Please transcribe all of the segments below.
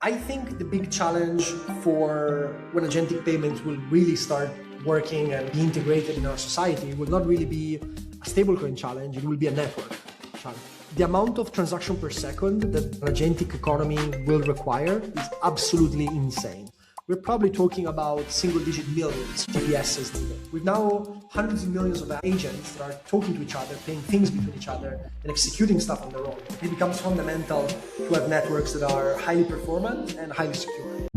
I think the big challenge for when agentic payments will really start working and be integrated in our society will not really be a stablecoin challenge, it will be a network challenge. The amount of transaction per second that an agentic economy will require is absolutely insane. We're probably talking about single-digit millions TPSs needed. We've now hundreds of millions of agents that are talking to each other, paying things between each other, and executing stuff on their own. It becomes fundamental to have networks that are highly performant and highly secure.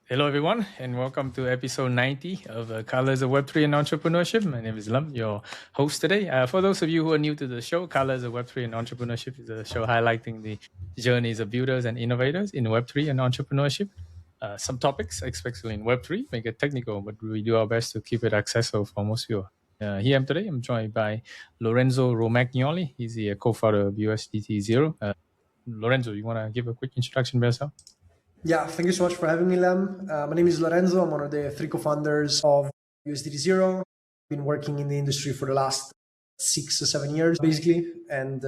Hello, everyone, and welcome to episode 90 of Colors of Web3 and Entrepreneurship. My name is Lum, your host today. For those of you who are new to the show, Colors of Web3 and Entrepreneurship is a show highlighting the journeys of builders and innovators in Web3 and entrepreneurship. Some topics, especially in Web3, make it technical, but we do our best to keep it accessible for most viewers. Here today, I'm joined by Lorenzo Romagnoli. He's the co-founder of USDT0. Lorenzo, you want to give a quick introduction by yourself? Yeah, thank you so much for having me, Lem. My name is Lorenzo. I'm one of the three co-founders of USDT0. I've been working in the industry for the last 6 or 7 years, basically. And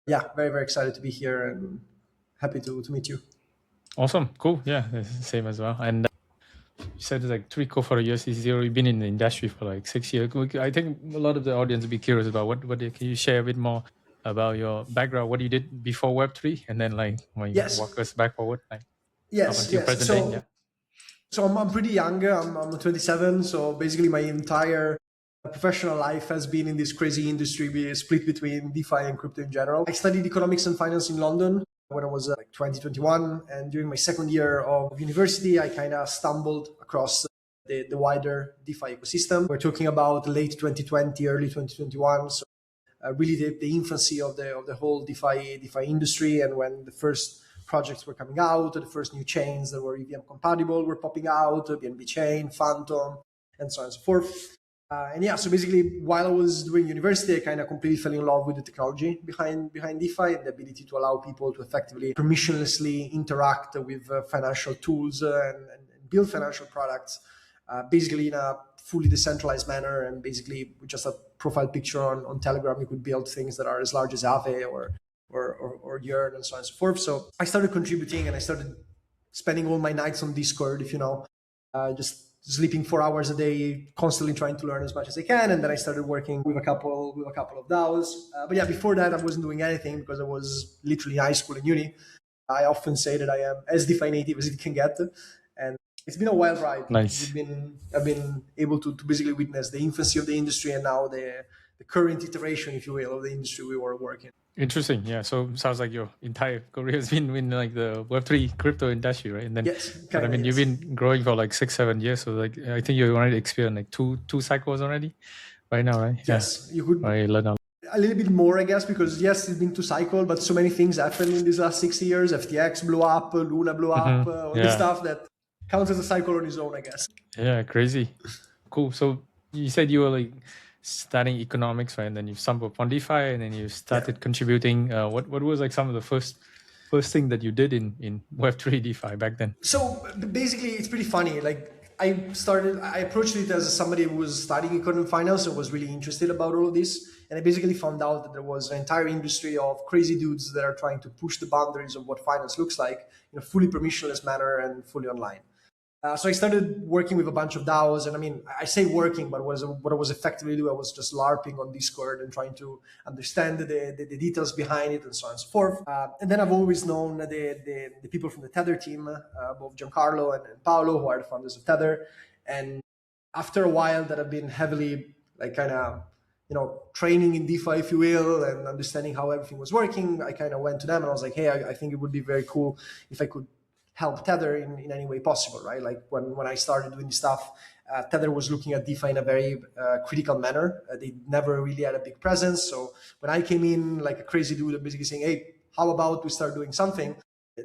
yeah, very, very excited to be here and happy to meet you. Awesome. Cool. Yeah, same as well. And you said it's like 3 co-founders of USDT0. You've been in the industry for like 6 years. I think a lot of the audience will be curious about what can you share a bit more about your background, what you did before Web3, and then like when you walk us back forward, like yes. present day. Yeah. So I'm pretty young. I'm 27. So basically my entire professional life has been in this crazy industry, split between DeFi and crypto in general. I studied economics and finance in London when I was like 2021. And during my second year of university, I kind of stumbled across the wider DeFi ecosystem. We're talking about late 2020, early 2021. So really the infancy of the whole DeFi industry, and when the first projects were coming out, the first new chains that were EVM compatible were popping out, BNB Chain, Phantom, and so on and so forth. And yeah, so basically while I was doing university, I kind of completely fell in love with the technology behind DeFi and the ability to allow people to effectively permissionlessly interact with financial tools and build financial products, basically in a fully decentralized manner. And basically with just a profile picture on Telegram, you could build things that are as large as Aave or Yearn and so on and so forth. So I started contributing and I started spending all my nights on Discord, if you know, just sleeping 4 hours a day, constantly trying to learn as much as I can. And then I started working with a couple of DAOs. But yeah, before that, I wasn't doing anything because I was literally in high school and uni. I often say that I am as DeFi native as it can get. And it's been a wild ride. Nice. I've been able to basically witness the infancy of the industry and now the current iteration, if you will, of the industry we were working. Interesting. Yeah. So sounds like your entire career has been in like the Web3 crypto industry, right? And then, yes, you've been growing for like 6-7 years. So like, I think you already experienced like two cycles already right now, right? Yes. You could learn a little bit more, I guess, because yes, it's been 2 cycles, but so many things happened in these last 6 years. FTX blew up, Luna blew up, all this stuff that counts as a cycle on its own, I guess. Yeah. Crazy. Cool. So you said you were like studying economics, right? And then you stumbled upon DeFi, and then you started contributing. What was like some of the first thing that you did in Web3 DeFi back then? So basically, it's pretty funny. Like I approached it as somebody who was studying economic finance and was really interested about all of this. And I basically found out that there was an entire industry of crazy dudes that are trying to push the boundaries of what finance looks like in a fully permissionless manner and fully online. So I started working with a bunch of DAOs, and I mean, I say working, but what I was effectively doing, I was just LARPing on Discord and trying to understand the details behind it and so on and so forth. And then I've always known the people from the Tether team, both Giancarlo and Paolo, who are the founders of Tether. And after a while that I've been heavily like kind of, training in DeFi, if you will, and understanding how everything was working, I kind of went to them and I was like, hey, I think it would be very cool if I could help Tether in any way possible, right? Like when I started doing this stuff, Tether was looking at DeFi in a very critical manner. They never really had a big presence. So when I came in like a crazy dude, basically saying, hey, how about we start doing something?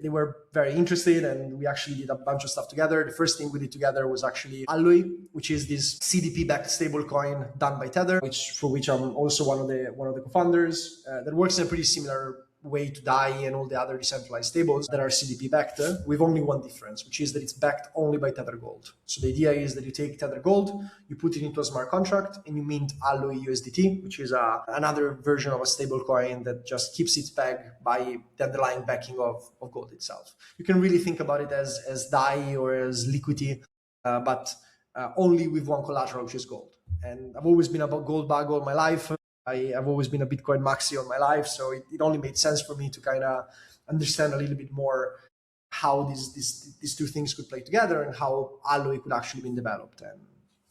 They were very interested, and we actually did a bunch of stuff together. The first thing we did together was actually Alloy, which is this CDP-backed stablecoin done by Tether, for which I'm also one of the co-founders. That works in a pretty similar way to DAI and all the other decentralized stables that are CDP backed, with only one difference, which is that it's backed only by Tether Gold. So the idea is that you take Tether Gold, you put it into a smart contract, and you mint Alloy USDT, which is another version of a stablecoin that just keeps its peg by the underlying backing of gold itself. You can really think about it as DAI or as liquidity, but only with one collateral, which is gold. And I've always been about gold bug all my life. I've always been a Bitcoin maxi all my life, so it only made sense for me to kind of understand a little bit more how these two things could play together and how Alloy could actually be developed. And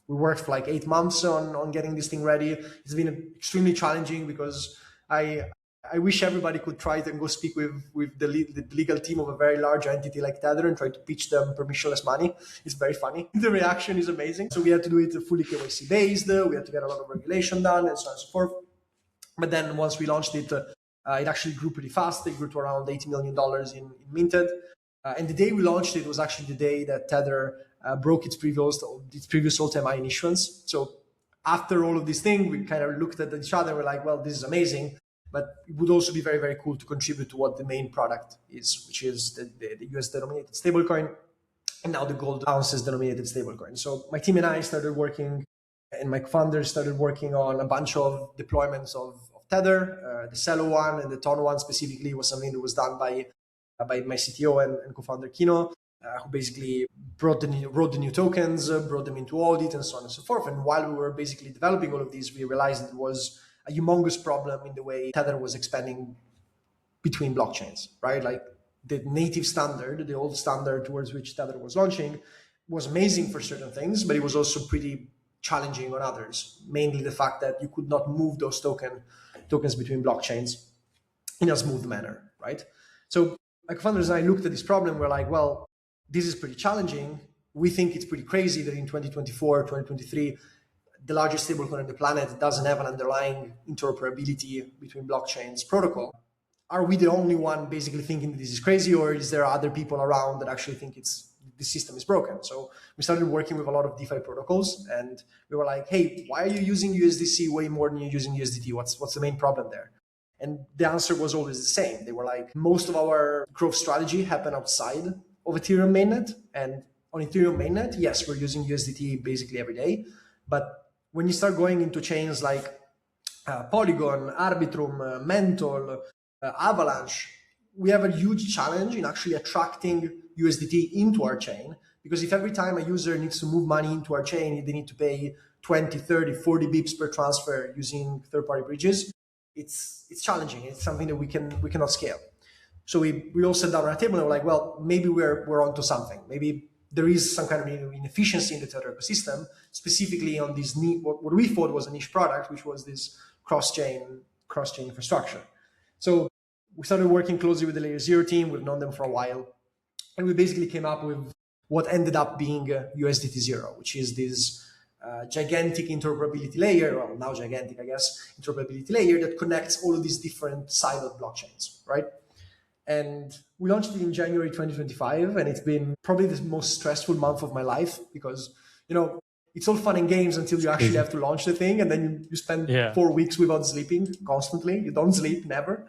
we worked for like 8 months on getting this thing ready. It's been extremely challenging because I wish everybody could try it and go speak with the legal team of a very large entity like Tether and try to pitch them permissionless money. It's very funny. The reaction is amazing. So we had to do it fully KYC based. We had to get a lot of regulation done and so on and so forth. But then once we launched it, it actually grew pretty fast. It grew to around $80 million in minted. And the day we launched it was actually the day that Tether broke its previous all-time high in issuance. So after all of these things, we kind of looked at each other and we're like, well, this is amazing. But it would also be very, very cool to contribute to what the main product is, which is the US denominated stablecoin, and now the gold ounces denominated stablecoin. So my team and I started working, and my co-founders started working on a bunch of deployments of Tether. The Celo one and the Ton one specifically was something that was done by my CTO and co-founder Kino, who basically wrote the new tokens, brought them into audit, and so on and so forth. And while we were basically developing all of these, we realized it was a humongous problem in the way Tether was expanding between blockchains, right? Like the native standard, the old standard towards which Tether was launching, was amazing for certain things, but it was also pretty challenging on others. Mainly the fact that you could not move those tokens between blockchains in a smooth manner, right? So my co-founders and I looked at this problem. We're like, well, this is pretty challenging. We think it's pretty crazy that in 2024, 2023, the largest stablecoin on the planet doesn't have an underlying interoperability between blockchains protocol. Are we the only one basically thinking that this is crazy, or is there other people around that actually think the system is broken? So we started working with a lot of DeFi protocols, and we were like, hey, why are you using USDC way more than you're using USDT? What's the main problem there? And the answer was always the same. They were like, most of our growth strategy happened outside of Ethereum mainnet, and on Ethereum mainnet, yes, we're using USDT basically every day, but when you start going into chains like Polygon, Arbitrum, Mental, Avalanche, we have a huge challenge in actually attracting USDT into our chain, because if every time a user needs to move money into our chain, they need to pay 20, 30, 40 bips per transfer using third-party bridges, it's challenging. It's something that we cannot scale. So we all sat down at a table and we're like, well, maybe we're onto something. Maybe there is some kind of inefficiency in the Tether ecosystem, specifically on this what we thought was a niche product, which was this cross-chain infrastructure. So we started working closely with the LayerZero team. We've known them for a while, and we basically came up with what ended up being USDT0, which is this gigantic interoperability layer, well, now gigantic, I guess, interoperability layer that connects all of these different siloed blockchains, right? And we launched it in January 2025, and it's been probably the most stressful month of my life because, it's all fun and games until you actually have to launch the thing, and then you spend 4 weeks without sleeping constantly. You don't sleep, never.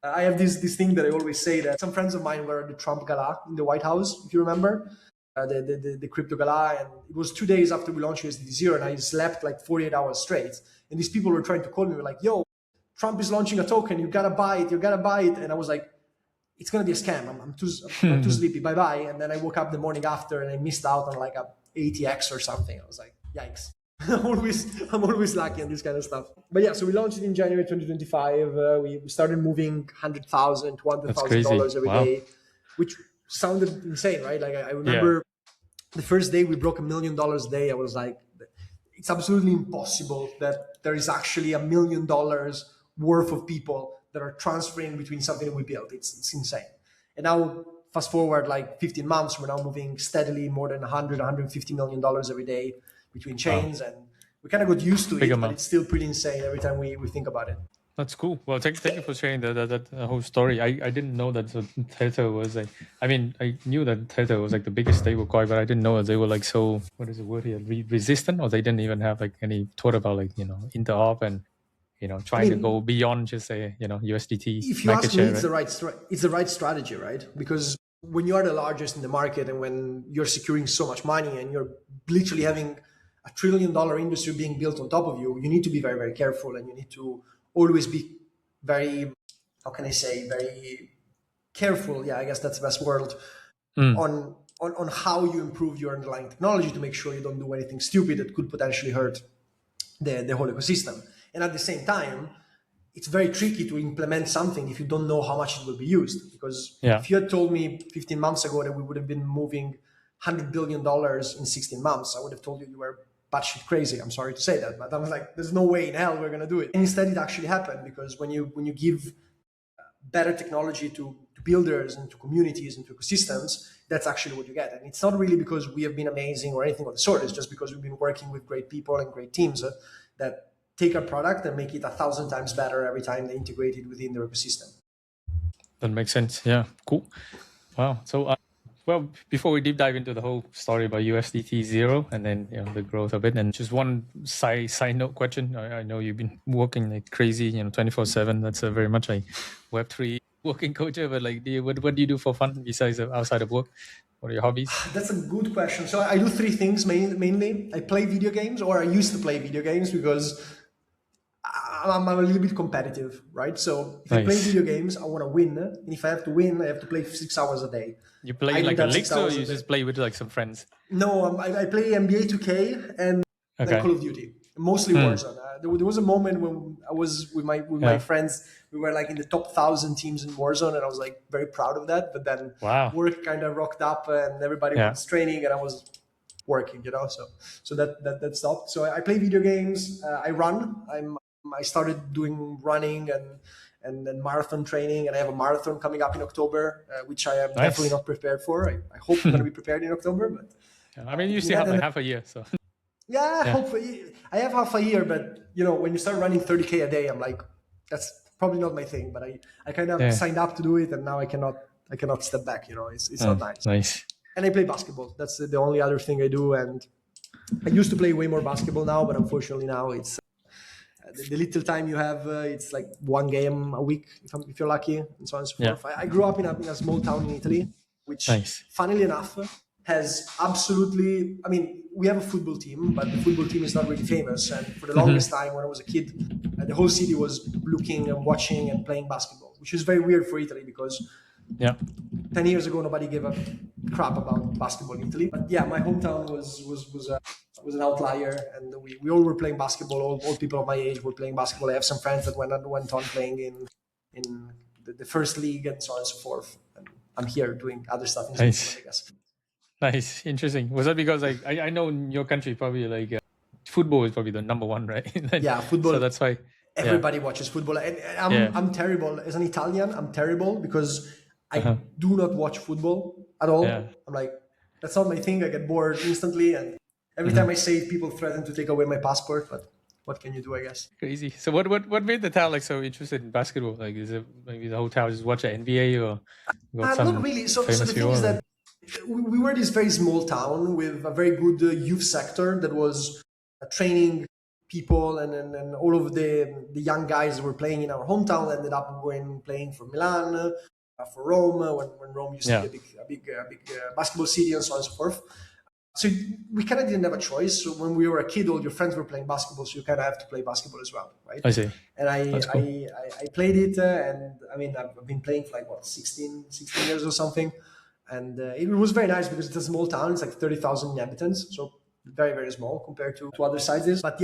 I have this thing that I always say that some friends of mine were at the Trump Gala in the White House, if you remember, the crypto gala, and it was 2 days after we launched USDT0, and I slept like 48 hours straight. And these people were trying to call me, were like, yo, Trump is launching a token, you gotta buy it. And I was like, it's going to be a scam. I'm too sleepy. Bye-bye. And then I woke up the morning after and I missed out on like a ATX or something. I was like, yikes. I'm always lucky on this kind of stuff. But yeah, so we launched it in January 2025. We started moving $100,000, $200,000 every day, which sounded insane, right? Like I remember the first day we broke $1 million a day. I was like, it's absolutely impossible that there is actually $1 million worth of people that are transferring between something that we built. It's insane. And now fast forward like 15 months, we're now moving steadily more than $150 million every day between chains. Wow. And we kind of got used to it, but it's still pretty insane every time we think about it. That's cool. Well, thank you for sharing that whole story. I didn't know that Tether was like, I mean, I knew that Tether was like the biggest stablecoin, but I didn't know that they were like so, what is the word here, resistant, or they didn't even have like any thought about like, interop and trying to go beyond just a USDT if you market ask me, share, it's the right strategy, right? Because when you are the largest in the market and when you're securing so much money and you're literally having a $1 trillion industry being built on top of you, you need to be very, very careful, and you need to always be very, how can I say, very careful. Yeah, I guess that's the best word on how you improve your underlying technology to make sure you don't do anything stupid that could potentially hurt the whole ecosystem. And at the same time, it's very tricky to implement something if you don't know how much it will be used. Because if you had told me 15 months ago that we would have been moving $100 billion in 16 months, I would have told you were batshit crazy. I'm sorry to say that, but I was like, there's no way in hell we're going to do it. And instead, it actually happened, because when you give better technology to builders and to communities and to ecosystems, that's actually what you get. And it's not really because we have been amazing or anything of the sort. It's just because we've been working with great people and great teams that take our product and make it 1,000 times better every time they integrate it within their ecosystem. That makes sense. Yeah, cool. Wow. So, well, before we deep dive into the whole story about USDT0 and then the growth of it, and just one side note question. I know you've been working like crazy, 24/7. That's very much a Web3 working culture. But like, what do you do for fun besides outside of work? What are your hobbies? That's a good question. So I do three things mainly. I play video games, or I used to play video games, because I'm a little bit competitive, right? So if I play video games, I want to win. And if I have to win, I have to play 6 hours a day. You play like a league, or you just play with like some friends? No, I play NBA 2K and Call of Duty, mostly Warzone. There was a moment when I was with my friends. We were like in the top 1,000 teams in Warzone, and I was like very proud of that. But then work kind of rocked up, and everybody was training, and I was working, So that stopped. So I play video games. I run. I started doing running and then marathon training, and I have a marathon coming up in October, which I am definitely not prepared for. I hope I'm going to be prepared in October, but I mean, you still have like half a year, so. Hopefully I have half a year, but when you start running 30K a day, I'm like, that's probably not my thing. But I kind of signed up to do it, and now I cannot step back. It's not nice. Nice. And I play basketball. That's the only other thing I do. And I used to play way more basketball now, but unfortunately now it's the little time you have. It's like one game a week if you're lucky, and so on and so forth. I grew up in a small town in Italy, which, funnily enough, has absolutely. I mean, we have a football team, but the football team is not really famous. And for the longest time, when I was a kid, the whole city was looking and watching and playing basketball, which is very weird for Italy, because 10 years ago nobody gave a crap about basketball in Italy. But my hometown was an outlier, and we all were playing basketball. All people of my age were playing basketball. I have some friends that went on playing in the first league and so on and so forth. And I'm here doing other stuff in Switzerland, I guess. Nice, interesting. Was that because like I know in your country probably like football is probably the number one, right? Football. So that's why everybody watches football, and I'm terrible as an Italian. I'm terrible because I do not watch football at all. I'm like, that's not my thing. I get bored instantly, and every time I say it, people threaten to take away my passport. But what can you do, I guess? Crazy. So what made the town like so interested in basketball? Like, is it maybe the whole town just watch the NBA or not really? So the thing is that we were this very small town with a very good youth sector that was training people, and all of the young guys that were playing in our hometown ended up playing for Milan, for Rome, when Rome used to be a big basketball city, and so on and so forth. So we kind of didn't have a choice. So when we were a kid, all your friends were playing basketball, so you kind of have to play basketball as well, right? I see. And I played it, and I mean, I've been playing for like 16 years or something. And it was very nice because it's a small town. It's like 30,000 inhabitants, so very, very small compared to other sizes. But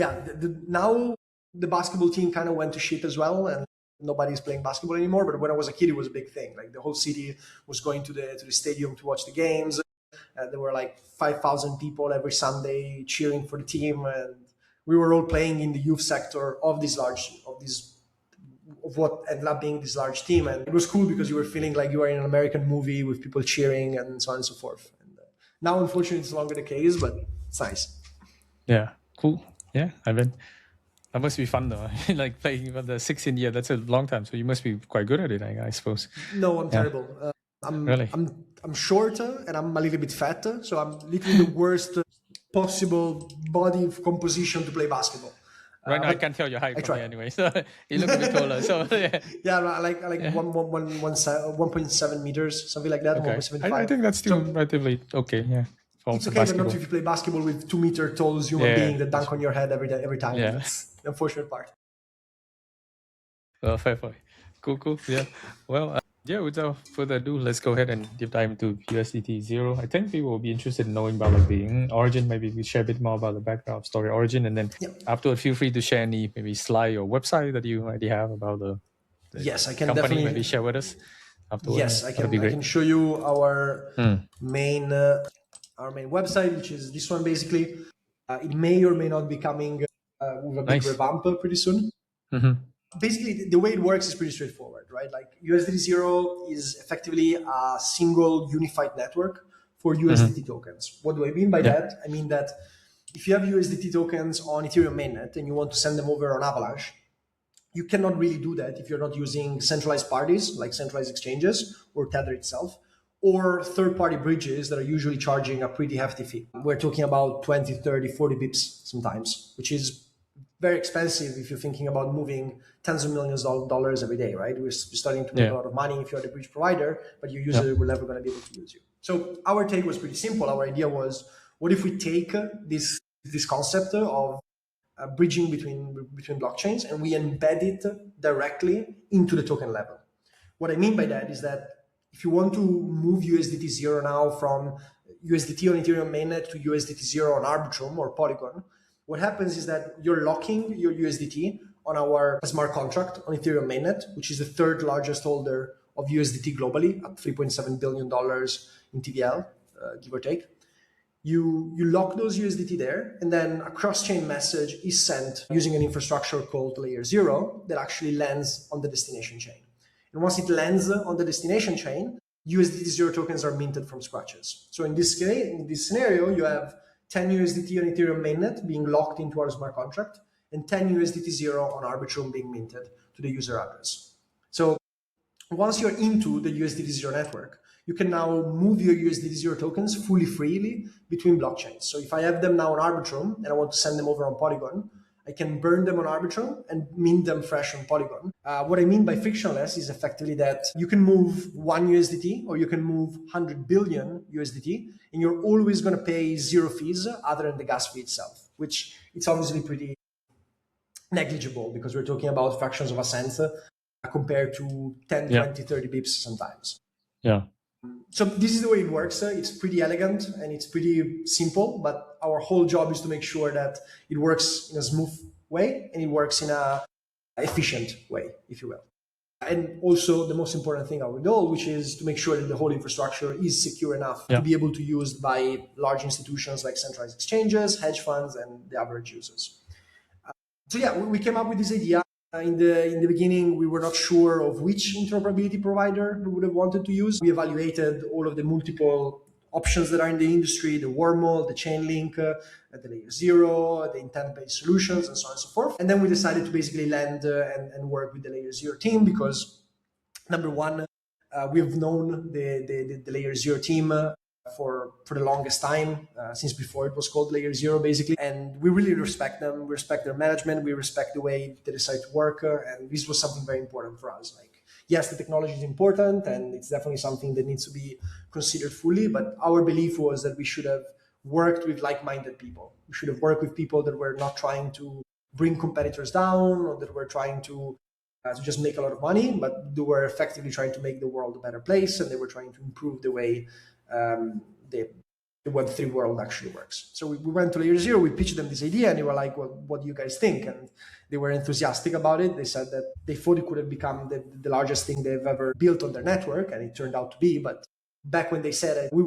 now the basketball team kind of went to shit as well, and nobody's playing basketball anymore. But when I was a kid, it was a big thing. Like the whole city was going to the stadium to watch the games. There were like 5,000 people every Sunday cheering for the team, and we were all playing in the youth sector of what ended up being this large team. And it was cool because you were feeling like you were in an American movie with people cheering and so on and so forth. And now, unfortunately, it's no longer the case, but it's nice. Yeah, cool. Yeah, I bet that must be fun though. Like playing for the 16 year, that's a long time. So you must be quite good at it, I suppose. No, I'm terrible. I'm shorter and I'm a little bit fatter, so I'm literally the worst possible body composition to play basketball. Right now, I but can't tell your height I from try. here anyway. So you look a bit taller. So yeah. Yeah, like 1.7 meters, something like that, Okay. 1.75. I think that's still So relatively okay. Yeah. it's For okay, but not basketball. if you play basketball with 2 meter tall human Yeah. being that That's dunk on your head every time. Yeah. That's the unfortunate part. Well, fair point. Cool. Yeah. Well, yeah, without further ado, let's go ahead and deep dive into USDT0. I think people will be interested in knowing about like the origin. Maybe we share a bit more about the background story origin. And then afterward, feel free to share any maybe slide or website that you already have about the Yes, I can company. definitely. Maybe share with us afterward. Yes, I That'd be can. I great. can show you main our main website, which is this one basically. It may or may not be coming with a big Nice. revamp pretty soon. Basically, the way it works is pretty straightforward, right? Like USDT0 is effectively a single unified network for USDT tokens. What do I mean by that? I mean that if you have USDT tokens on Ethereum mainnet and you want to send them over on Avalanche, you cannot really do that if you're not using centralized parties like centralized exchanges or Tether itself, or third-party bridges that are usually charging a pretty hefty fee. We're talking about 20, 30, 40 bips sometimes, which is very expensive if you're thinking about moving tens of millions of dollars every day, right? We're starting to make a lot of money if you're the bridge provider, but your user will never going to be able to use you. So our take was pretty simple. Our idea was, what if we take this concept of bridging between blockchains and we embed it directly into the token level? What I mean by that is that if you want to move USDT0 now from USDT on Ethereum mainnet to USDT0 on Arbitrum or Polygon, what happens is that you're locking your USDT on our smart contract on Ethereum mainnet, which is the third largest holder of USDT globally at $3.7 billion in TVL, give or take. You lock those USDT there, and then a cross-chain message is sent using an infrastructure called LayerZero that actually lands on the destination chain. And once it lands on the destination chain, USDT0 tokens are minted from scratches. So in this case, in this scenario, you have 10 USDT on Ethereum mainnet being locked into our smart contract and 10 USDT0 on Arbitrum being minted to the user address. So once you're into the USDT0 network, you can now move your USDT0 tokens fully freely between blockchains. So if I have them now on Arbitrum and I want to send them over on Polygon, I can burn them on Arbitrum and mint them fresh on Polygon. What I mean by frictionless is effectively that you can move 1 USDT or you can move 100 billion USDT, and you're always going to pay zero fees other than the gas fee itself, which it's obviously pretty negligible because we're talking about fractions of a cent compared to 10, 20, 30 bips sometimes. Yeah. So this is the way it works. It's pretty elegant and it's pretty simple, but our whole job is to make sure that it works in a smooth way and it works in a efficient way, if you will. And also the most important thing, our goal, which is to make sure that the whole infrastructure is secure enough to be able to be used by large institutions like centralized exchanges, hedge funds, and the average users. So yeah, we came up with this idea. In the beginning, we were not sure of which interoperability provider we would have wanted to use. We evaluated all of the multiple options that are in the industry, the Wormhole, the Chainlink, the LayerZero, the intent-based solutions, and so on and so forth. And then we decided to basically land and work with the LayerZero team because, number one, we've known the LayerZero team for the longest time, since before it was called LayerZero, basically. And we really respect them. We respect their management. We respect the way they decide to work. And this was something very important for us. Like, yes, the technology is important and it's definitely something that needs to be considered fully. But our belief was that we should have worked with like-minded people. We should have worked with people that were not trying to bring competitors down or that were trying to just make a lot of money, but they were effectively trying to make the world a better place, and they were trying to improve the way the Web3 world actually works. So we went to LayerZero, we pitched them this idea, and they were like, well, what do you guys think? And they were enthusiastic about it. They said that they thought it could have become the largest thing they've ever built on their network, and it turned out to be. But back when they said it, we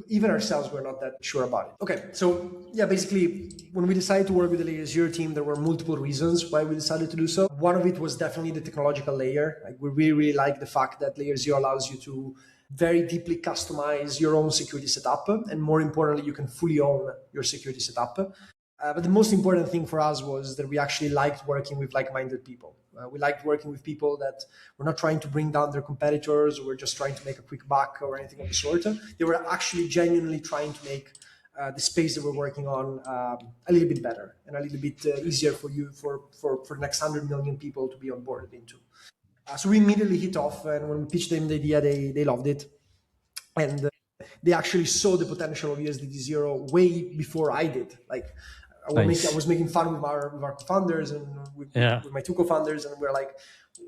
even ourselves were not that sure about it. Okay, so yeah, basically, when we decided to work with the LayerZero team, there were multiple reasons why we decided to do so. One of it was definitely the technological layer. Like, we really like the fact that LayerZero allows you to very deeply customize your own security setup, and more importantly, you can fully own your security setup. But the most important thing for us was that we actually liked working with like-minded people. We liked working with people that were not trying to bring down their competitors or were just trying to make a quick buck or anything of the sort. They were actually genuinely trying to make the space that we're working on a little bit better and a little bit easier for you for the next 100 million people to be on board into. So we immediately hit off, and when we pitched them the idea, they loved it, and they actually saw the potential of USDT0 way before I did. Like I was making fun with our co-founders and with my two co-founders, and we're like,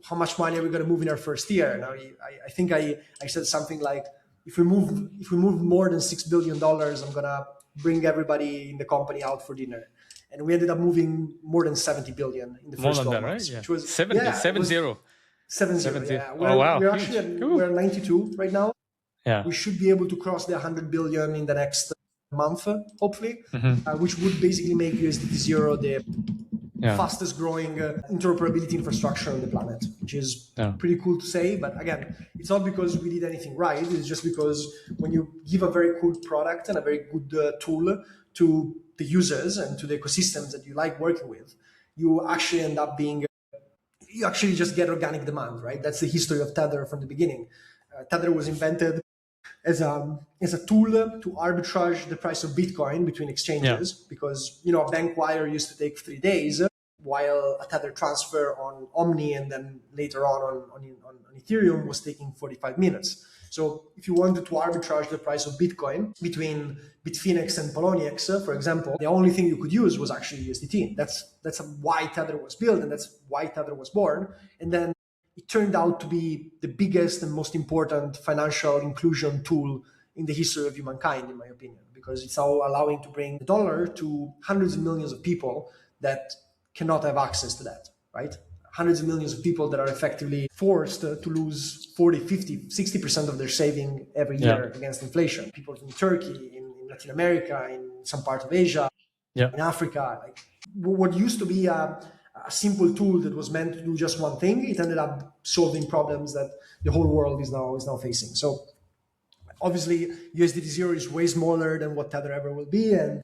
how much money are we going to move in our first year? And I think I said something like, if we move more than $6 billion, I'm gonna bring everybody in the company out for dinner. And we ended up moving more than 70 billion in the first 12 months, right? Which was 70. Yeah. Oh wow! We're 92 right now. Yeah. We should be able to cross the 100 billion in the next month, hopefully, which would basically make USDT0 the fastest growing interoperability infrastructure on the planet, which is pretty cool to say. But again, it's not because we did anything right. It's just because when you give a very cool product and a very good tool to the users and to the ecosystems that you like working with, you actually end up you actually just get organic demand, right? That's the history of Tether from the beginning. Tether was invented as a tool to arbitrage the price of Bitcoin between exchanges, because a bank wire used to take 3 days, while a Tether transfer on Omni and then later on Ethereum was taking 45 minutes. So if you wanted to arbitrage the price of Bitcoin between Bitfinex and Poloniex, for example, the only thing you could use was actually USDT. That's why Tether was built, and that's why Tether was born. And then it turned out to be the biggest and most important financial inclusion tool in the history of humankind, in my opinion, because it's now allowing to bring the dollar to hundreds of millions of people that cannot have access to that, right? Hundreds of millions of people that are effectively forced to lose 40, 50, 60% of their saving every year against inflation. People in Turkey, in Latin America, in some part of Asia, in Africa. Like what used to be a simple tool that was meant to do just one thing, it ended up solving problems that the whole world is now facing. So obviously USDT0 is way smaller than what Tether ever will be, and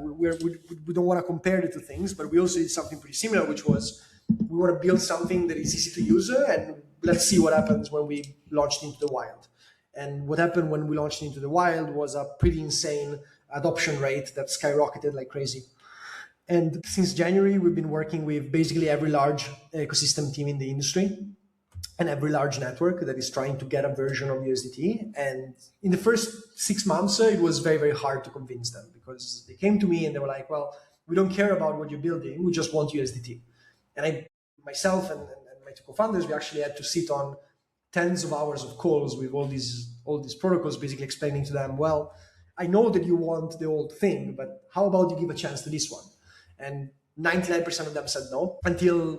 we don't want to compare the two things, but we also did something pretty similar, which was we want to build something that is easy to use, and let's see what happens when we launched into the wild. And what happened when we launched into the wild was a pretty insane adoption rate that skyrocketed like crazy. And since January, we've been working with basically every large ecosystem team in the industry and every large network that is trying to get a version of USDT. And in the first 6 months, it was very, very hard to convince them, because they came to me and they were like, well, we don't care about what you're building. We just want USDT. And myself and my two co-founders, we actually had to sit on tens of hours of calls with all these protocols, basically explaining to them, well, I know that you want the old thing, but how about you give a chance to this one? And 99% of them said no, until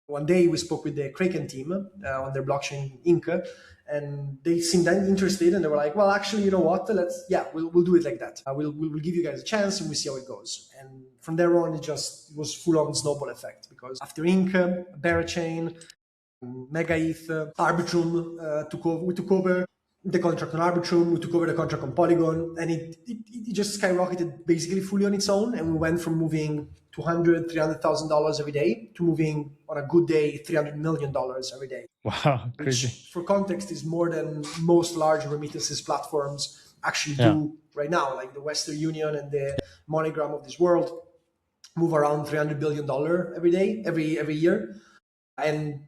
one day we spoke with the Kraken team on their blockchain Inc. And they seemed interested, and they were like, well, actually, you know what? We'll do it like that. We'll give you guys a chance and we'll see how it goes. And from there on, it was full on snowball effect, because after Inc., Berachain, Mega ETH, Arbitrum we took over the contract on Arbitrum, we took over the contract on Polygon, and it just skyrocketed basically fully on its own. And we went from moving $200,000, $300,000 every day to moving on a good day $300 million every day. Wow, crazy! Which, for context, is more than most large remittances platforms actually do right now. Like the Western Union and the MoneyGram of this world move around $300 billion every day, every year, and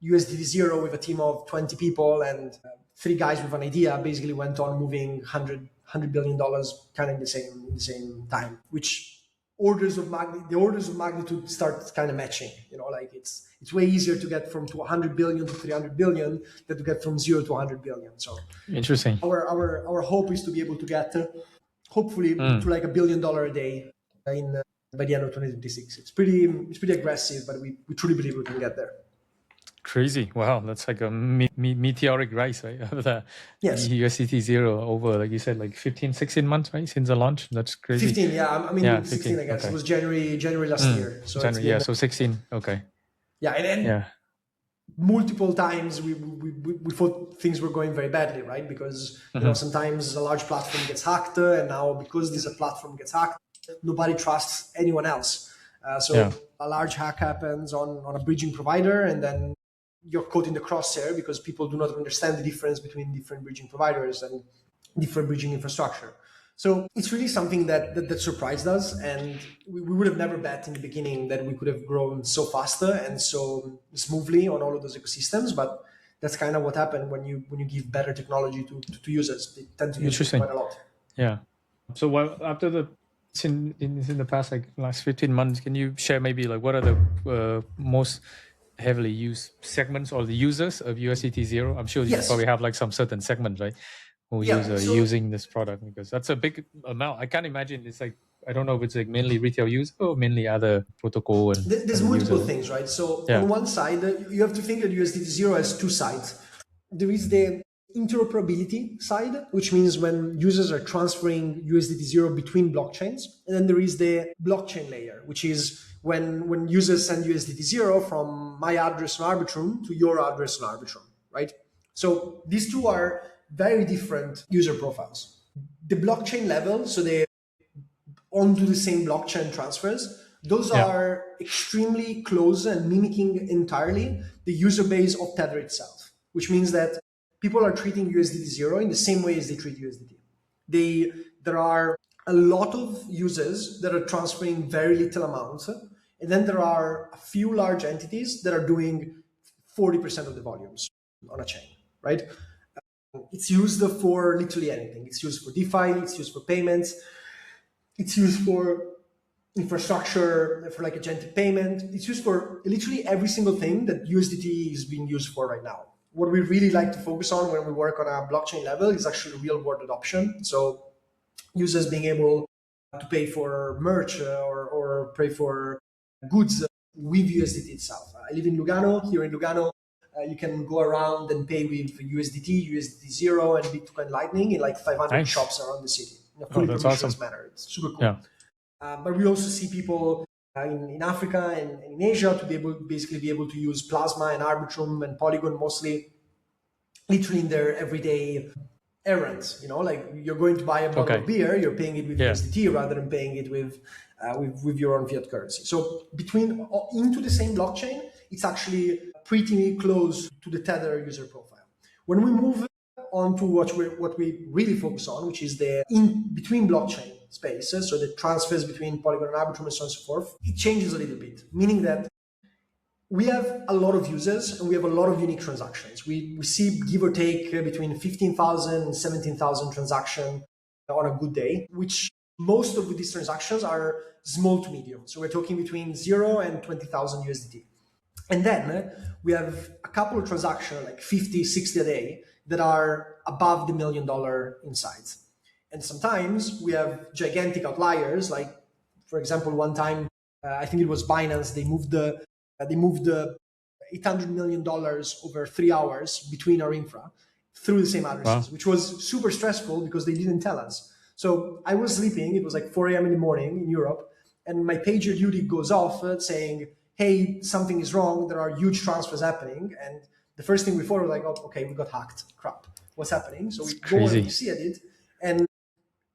USDT0 with a team of 20 people and 3 guys with an idea basically went on moving $100 billion kind of in the same time, which the orders of magnitude start kind of matching. Like it's way easier to get from 100 billion to 300 billion than to get from 0 to 100 billion. So interesting. Our hope is to be able to get hopefully to like $1 billion a day by the end of 2026. It's pretty aggressive, but we truly believe we can get there. Crazy. Wow, that's like a meteoric rise, right? Of the USDT0 over, like you said, like 15, 16 months, right? Since the launch. That's crazy. 15, yeah. 16, I guess. Okay. It was January last year. So January, so 16. Okay. Yeah, and multiple times we thought things were going very badly, right? Because sometimes a large platform gets hacked, and now because this platform gets hacked, nobody trusts anyone else. A large hack happens on a bridging provider, and then you're caught in the crosshair because people do not understand the difference between different bridging providers and different bridging infrastructure. So it's really something that surprised us, and we would have never bet in the beginning that we could have grown so faster and so smoothly on all of those ecosystems. But that's kind of what happened when you give better technology to users. They tend to use it Interesting. quite a lot. Yeah. So after in the past like last 15 months, can you share maybe like what are the most heavily used segments or the users of USDT0? I'm sure you Yes. probably have like some certain segments, right? Who using this product, because that's a big amount. I can't imagine it's like, I don't know if it's like mainly retail use or mainly other protocol and There's multiple things, right? So on one side, you have to think that USDT0 has two sides. There is the interoperability side, which means when users are transferring USDT0 between blockchains. And then there is the blockchain layer, which is when users send USDT0 from my address on Arbitrum to your address on Arbitrum, right? So these two are very different user profiles. The blockchain level, so the onto the same blockchain transfers, those are extremely close and mimicking entirely the user base of Tether itself, which means that people are treating USDT0 in the same way as they treat USDT. There are a lot of users that are transferring very little amounts, and then there are a few large entities that are doing 40% of the volumes on a chain, right? It's used for literally anything. It's used for DeFi, it's used for payments, it's used for infrastructure, for like agentic payment. It's used for literally every single thing that USDT is being used for right now. What we really like to focus on when we work on a blockchain level is actually real world adoption. So users being able to pay for merch or pay for goods with USDT itself. I live in Lugano. Here in Lugano, you can go around and pay with USDT, USDT0, and Bitcoin Lightning in like 500 shops around the city in a fully permissionless manner. It's super cool. Yeah. But we also see people in Africa and in Asia to be able to use Plasma and Arbitrum and Polygon mostly, literally in their everyday errands. You know, like you're going to buy a bottle of beer, you're paying it with USDT rather than paying it with your own fiat currency. So into the same blockchain, it's actually pretty close to the Tether user profile. When we move on to what we really focus on, which is the in between blockchain space, so the transfers between Polygon and Arbitrum and so on and so forth, it changes a little bit, meaning that we have a lot of users and we have a lot of unique transactions. We see, give or take, between 15,000 and 17,000 transactions on a good day, which most of these transactions are small to medium. So we're talking between 0 and 20,000 USDT. And then we have a couple of transactions, like 50, 60 a day, that are above the $1 million in size. And sometimes we have gigantic outliers, like, for example, one time, I think it was Binance, they moved the $800 million over 3 hours between our infra through the same addresses, which was super stressful because they didn't tell us. So I was sleeping, it was like 4 a.m. in the morning in Europe, and my pager duty goes off saying, hey, something is wrong, there are huge transfers happening. And the first thing we thought was like, oh, okay, we got hacked, crap, what's happening? So we go and we see it, and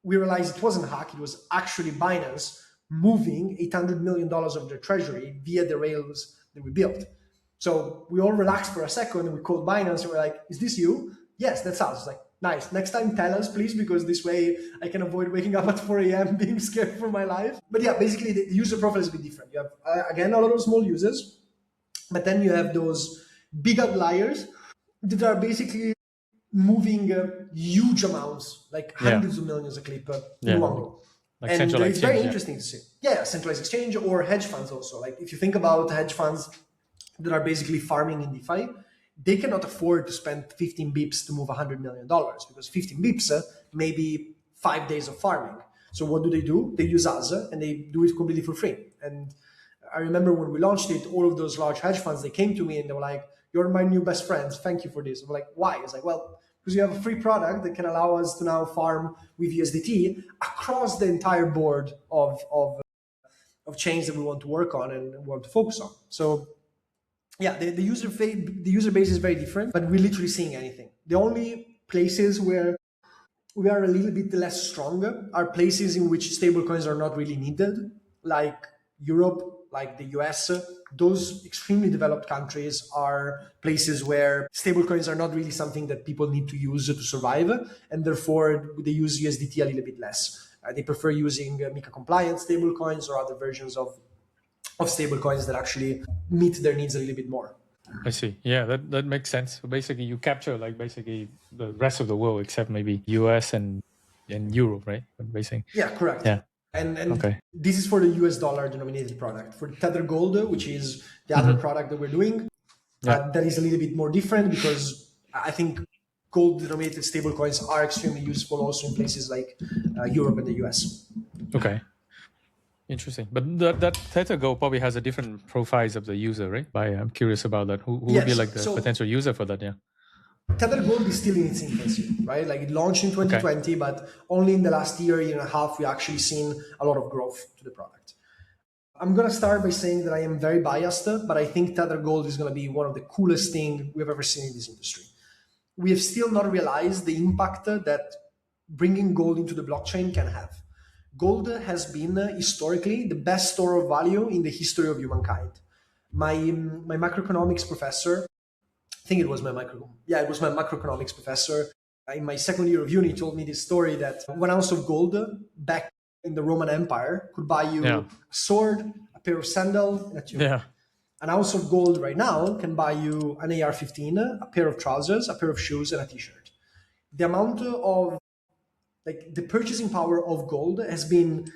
we realized it wasn't hacked, it was actually Binance moving $800 million of their treasury via the rails that we built. So we all relaxed for a second and we called Binance and we're like, is this you? Yes, that's us. It's like, nice. Next time tell us, please, because this way I can avoid waking up at 4 a.m. being scared for my life. But yeah, basically the user profile is a bit different. You have, again, a lot of small users, but then you have those big outliers that are basically moving huge amounts, like hundreds of millions a clip in one go. Like and it's very interesting to see. Yeah, centralized exchange or hedge funds also. Like if you think about hedge funds that are basically farming in DeFi, they cannot afford to spend 15 bips to move $100 million because 15 bips may be 5 days of farming. So what do? They use us and they do it completely for free. And I remember when we launched it, all of those large hedge funds, they came to me and they were like, you're my new best friends. Thank you for this. I'm like, why? It's like, well, because you have a free product that can allow us to now farm with USDT across the entire board of chains that we want to work on and want to focus on. So yeah, the user base is very different, but we're literally seeing anything. The only places where we are a little bit less strong are places in which stablecoins are not really needed, like Europe, like the US, those extremely developed countries are places where stablecoins are not really something that people need to use to survive, and therefore they use USDT a little bit less. They prefer using MiCA compliant stablecoins or other versions of stablecoins that actually meet their needs a little bit more. I see. Yeah, that makes sense. So basically, you capture like basically the rest of the world except maybe US and Europe, right? Basically. Yeah, correct. Yeah. And Okay. this is for the US dollar denominated product. For Tether Gold, which is the other product that we're doing, that is a little bit more different because I think gold denominated stablecoins are extremely useful also in places like Europe and the US. Okay. Interesting. But that Tether Gold probably has a different profiles of the user, right? I'm curious about that. Who would be Yes, like the so potential user for that? Yeah. Tether Gold is still in its infancy, right? Like it launched in 2020, but only in the last year and a half, we actually seen a lot of growth to the product. I'm going to start by saying that I am very biased, but I think Tether Gold is going to be one of the coolest things we've ever seen in this industry. We have still not realized the impact that bringing gold into the blockchain can have. Gold has been historically the best store of value in the history of humankind. My macroeconomics professor, I think it was my macroeconomics professor in my second year of uni told me this story that 1 ounce of gold back in the Roman Empire could buy you a sword, a pair of sandals, and a tunic. Yeah. 1 ounce of gold right now can buy you an AR-15, a pair of trousers, a pair of shoes, and a t-shirt. The amount of the purchasing power of gold has been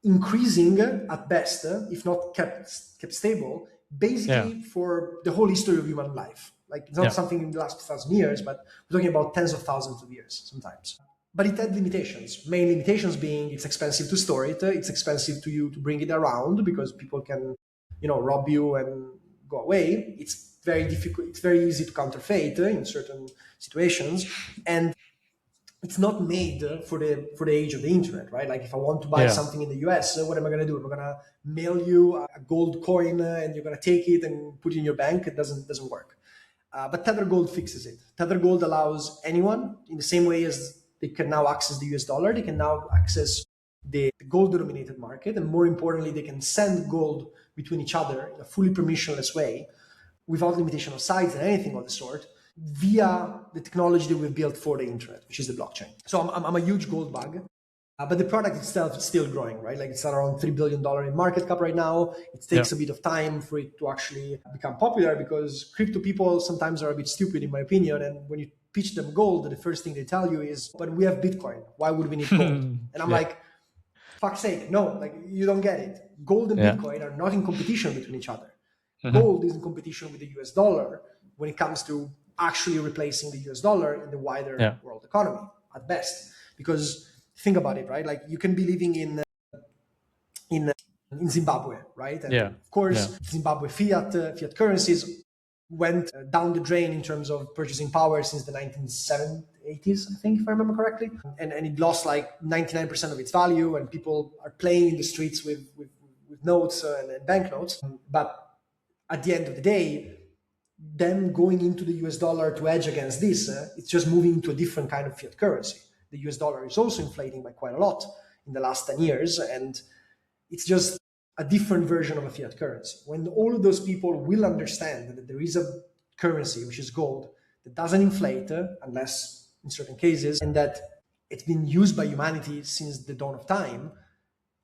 increasing at best, if not kept stable, basically for the whole history of human life. Like it's not something in the last 1,000 years, but we're talking about tens of thousands of years sometimes. But it had limitations. Main limitations being it's expensive to store it, it's expensive to you to bring it around because people can, rob you and go away. It's very difficult. It's very easy to counterfeit in certain situations, and it's not made for the age of the internet, right? Like if I want to buy something in the US, what am I going to do? Am I going to mail you a gold coin and you're going to take it and put it in your bank? It doesn't work. But Tether Gold fixes it. Tether Gold allows anyone, in the same way as they can now access the US dollar, they can now access the gold-denominated market, and more importantly, they can send gold between each other in a fully permissionless way, without limitation of size and anything of the sort, via the technology that we've built for the internet, which is the blockchain. So I'm a huge gold bug. But the product itself is still growing, right? Like it's around $3 billion in market cap right now. It takes a bit of time for it to actually become popular because crypto people sometimes are a bit stupid, in my opinion. And when you pitch them gold, the first thing they tell you is, but we have Bitcoin. Why would we need gold? And I'm like, fuck's sake, no, like you don't get it. Gold and Bitcoin are not in competition between each other. Gold is in competition with the US dollar when it comes to actually replacing the US dollar in the wider world economy at best. Because think about it, right? Like you can be living in Zimbabwe, right? And of course, Zimbabwe fiat currencies went down the drain in terms of purchasing power since the 1980s, I think, if I remember correctly. And it lost like 99% of its value, and people are playing in the streets with notes and banknotes. But at the end of the day, them going into the US dollar to hedge against this, it's just moving into a different kind of fiat currency. The US dollar is also inflating by quite a lot in the last 10 years, and it's just a different version of a fiat currency. When all of those people will understand that there is a currency, which is gold, that doesn't inflate unless in certain cases, and that it's been used by humanity since the dawn of time,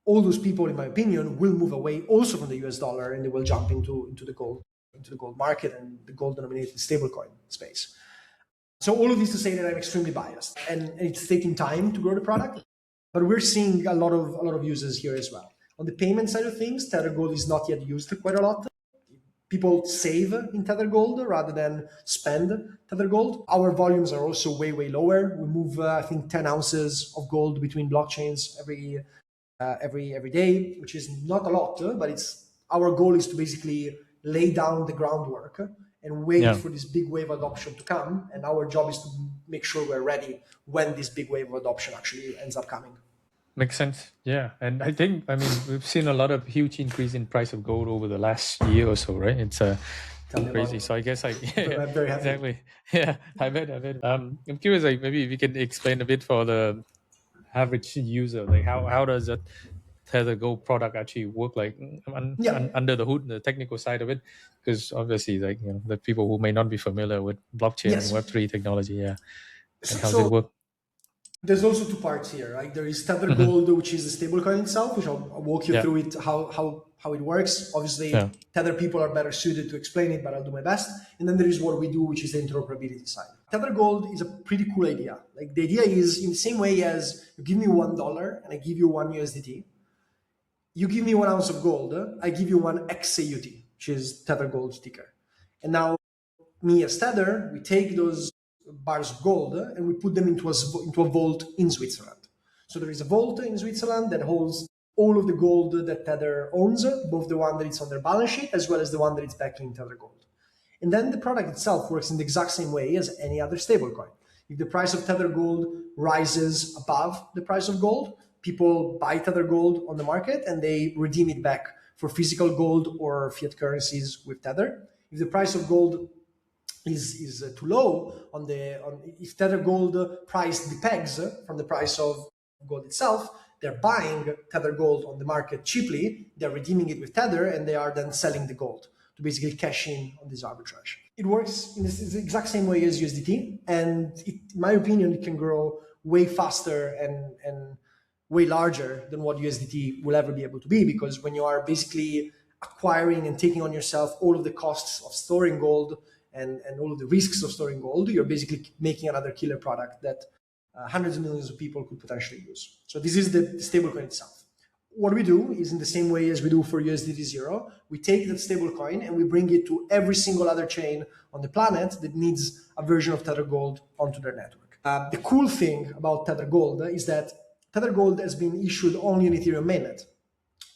all those people, in my opinion, will move away also from the US dollar, and they will jump into the gold market and the gold denominated stablecoin space. So all of this to say that I'm extremely biased, and it's taking time to grow the product, but we're seeing a lot of users here as well. On the payment side of things, Tether Gold is not yet used quite a lot. People save in Tether Gold rather than spend Tether Gold. Our volumes are also way lower. We move, I think, 10 ounces of gold between blockchains every day, which is not a lot, but our goal is to basically lay down the groundwork and wait for this big wave adoption to come. And our job is to make sure we're ready when this big wave of adoption actually ends up coming. Makes sense. Yeah. And I think, we've seen a lot of huge increase in price of gold over the last year or so, right? It's crazy. So I guess I'm very happy. Exactly. Yeah, I bet. I'm curious, like maybe if you can explain a bit for the average user, like how does that Tether Gold product actually work like under the hood, the technical side of it? Because obviously, like the people who may not be familiar with blockchain and Yes. Web3 technology, like how does So it work? there's also two parts here, right? There is Tether Gold, which is the stablecoin itself, which I'll walk you through it, how it works. Obviously, Tether people are better suited to explain it, but I'll do my best. And then there is what we do, which is the interoperability side. Tether Gold is a pretty cool idea. Like the idea is in the same way as you give me $1 and I give you one USDT. You give me 1 ounce of gold, I give you one XAUT, which is Tether Gold ticker. And now me as Tether, we take those bars of gold and we put them into a vault in Switzerland. So there is a vault in Switzerland that holds all of the gold that Tether owns, both the one that is on their balance sheet as well as the one that is backing Tether Gold. And then the product itself works in the exact same way as any other stablecoin. If the price of Tether Gold rises above the price of gold, people buy Tether Gold on the market and they redeem it back for physical gold or fiat currencies with Tether. If the price of gold is too low if Tether Gold price depegs from the price of gold itself, they're buying Tether Gold on the market cheaply, they're redeeming it with Tether, and they are then selling the gold to basically cash in on this arbitrage. It works in the exact same way as USDT, and in my opinion, it can grow way faster and way larger than what USDT will ever be able to be, because when you are basically acquiring and taking on yourself all of the costs of storing gold and all of the risks of storing gold, you're basically making another killer product that hundreds of millions of people could potentially use. So this is the stablecoin itself. What we do is in the same way as we do for USDT0, we take that stablecoin and we bring it to every single other chain on the planet that needs a version of Tether Gold onto their network. The cool thing about Tether Gold is that Tether Gold has been issued only on Ethereum mainnet.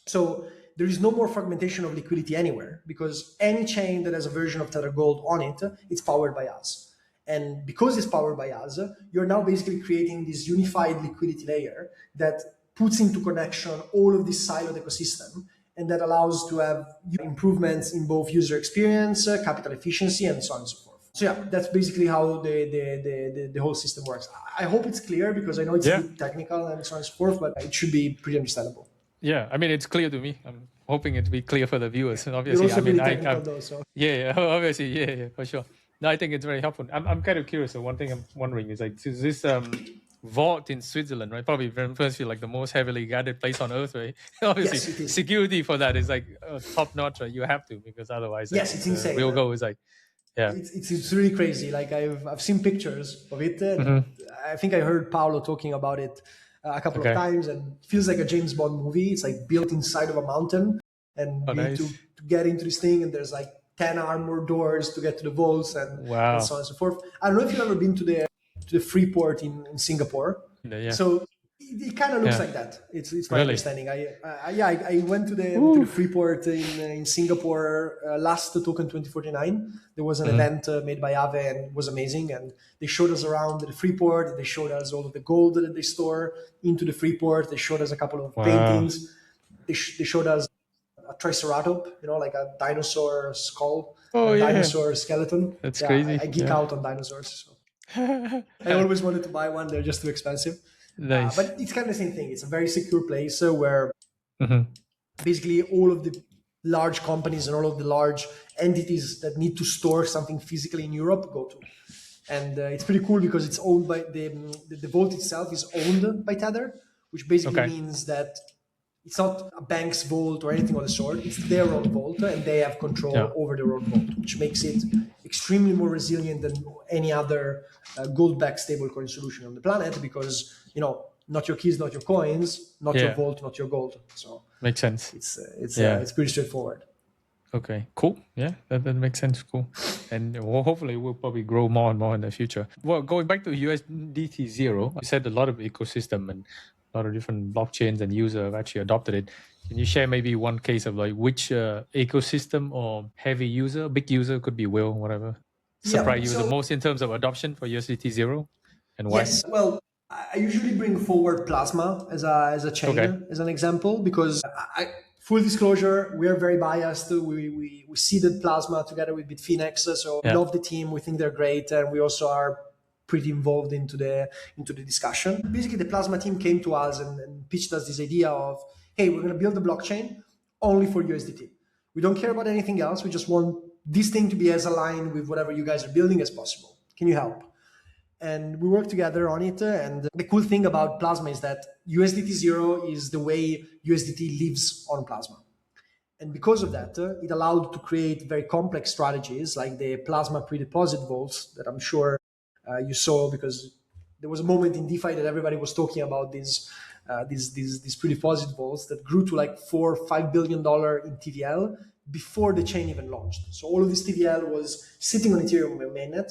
So there is no more fragmentation of liquidity anywhere, because any chain that has a version of Tether Gold on it, it's powered by us. And because it's powered by us, you're now basically creating this unified liquidity layer that puts into connection all of this siloed ecosystem, and that allows to have improvements in both user experience, capital efficiency, and so on and so forth. So yeah, that's basically how the whole system works. I hope it's clear, because I know it's a bit technical and so on and so forth, but it should be pretty understandable. Yeah, I mean, it's clear to me. I'm hoping it to be clear for the viewers. And obviously, You're also really technical though, so. Yeah, obviously, yeah, for sure. No, I think it's very helpful. I'm kind of curious. So one thing I'm wondering is like, is this vault in Switzerland, right? Probably first feel like the most heavily guarded place on earth, right? Obviously, yes, it is. Security for that is like top notch, right? You have to, because otherwise, yes, it's insane. Real goal is like, yeah, it's really crazy. Like I've seen pictures of it, and I think I heard Paolo talking about it a couple of times, and it feels like a James Bond movie. It's like built inside of a mountain, and you need to get into this thing, and there's like 10 armored doors to get to the vaults, and so on and so forth. I don't know if you've ever been to the Freeport in Singapore. So it kind of looks like that. It's my understanding. I went to the Freeport in Singapore last Token 2049. There was an event made by Aave, and it was amazing. And they showed us around the Freeport. They showed us all of the gold that they store into the Freeport. They showed us a couple of paintings. They showed us a triceratops, like a dinosaur skull, dinosaur skeleton. That's crazy. I geek out on dinosaurs. So. I always wanted to buy one. They're just too expensive. Nice. But it's kind of the same thing. It's a very secure place where basically all of the large companies and all of the large entities that need to store something physically in Europe go to. And it's pretty cool because it's owned by the vault itself is owned by Tether, which basically means that it's not a bank's vault or anything of the sort. It's their own vault, and they have control over their own vault, which makes it extremely more resilient than any other gold-backed stablecoin solution on the planet, because, not your keys, not your coins, not your vault, not your gold. So makes sense. It's pretty straightforward. Okay, cool. Yeah, that makes sense. Cool. And hopefully we'll probably grow more and more in the future. Well, going back to USDT0, you said a lot of ecosystem and a lot of different blockchains and users have actually adopted it. Can you share maybe one case of like which ecosystem or heavy user, big user, could be Will, whatever, surprise you the most in terms of adoption for USDT0, and why? Yes, well, I usually bring forward Plasma as a chain, as an example, because full disclosure, we are very biased. We seeded Plasma together with Bitfinex, so we love the team. We think they're great, and we also are pretty involved into the discussion. Basically, the Plasma team came to us and pitched us this idea of, hey, we're going to build a blockchain only for USDT. We don't care about anything else. We just want this thing to be as aligned with whatever you guys are building as possible. Can you help? And we work together on it. And the cool thing about Plasma is that USDT0 is the way USDT lives on Plasma. And because of that, it allowed to create very complex strategies like the Plasma pre-deposit vaults that I'm sure you saw, because there was a moment in DeFi that everybody was talking about these pre-deposit vaults that grew to like $4-5 billion in TVL before the chain even launched. So all of this TVL was sitting on Ethereum mainnet,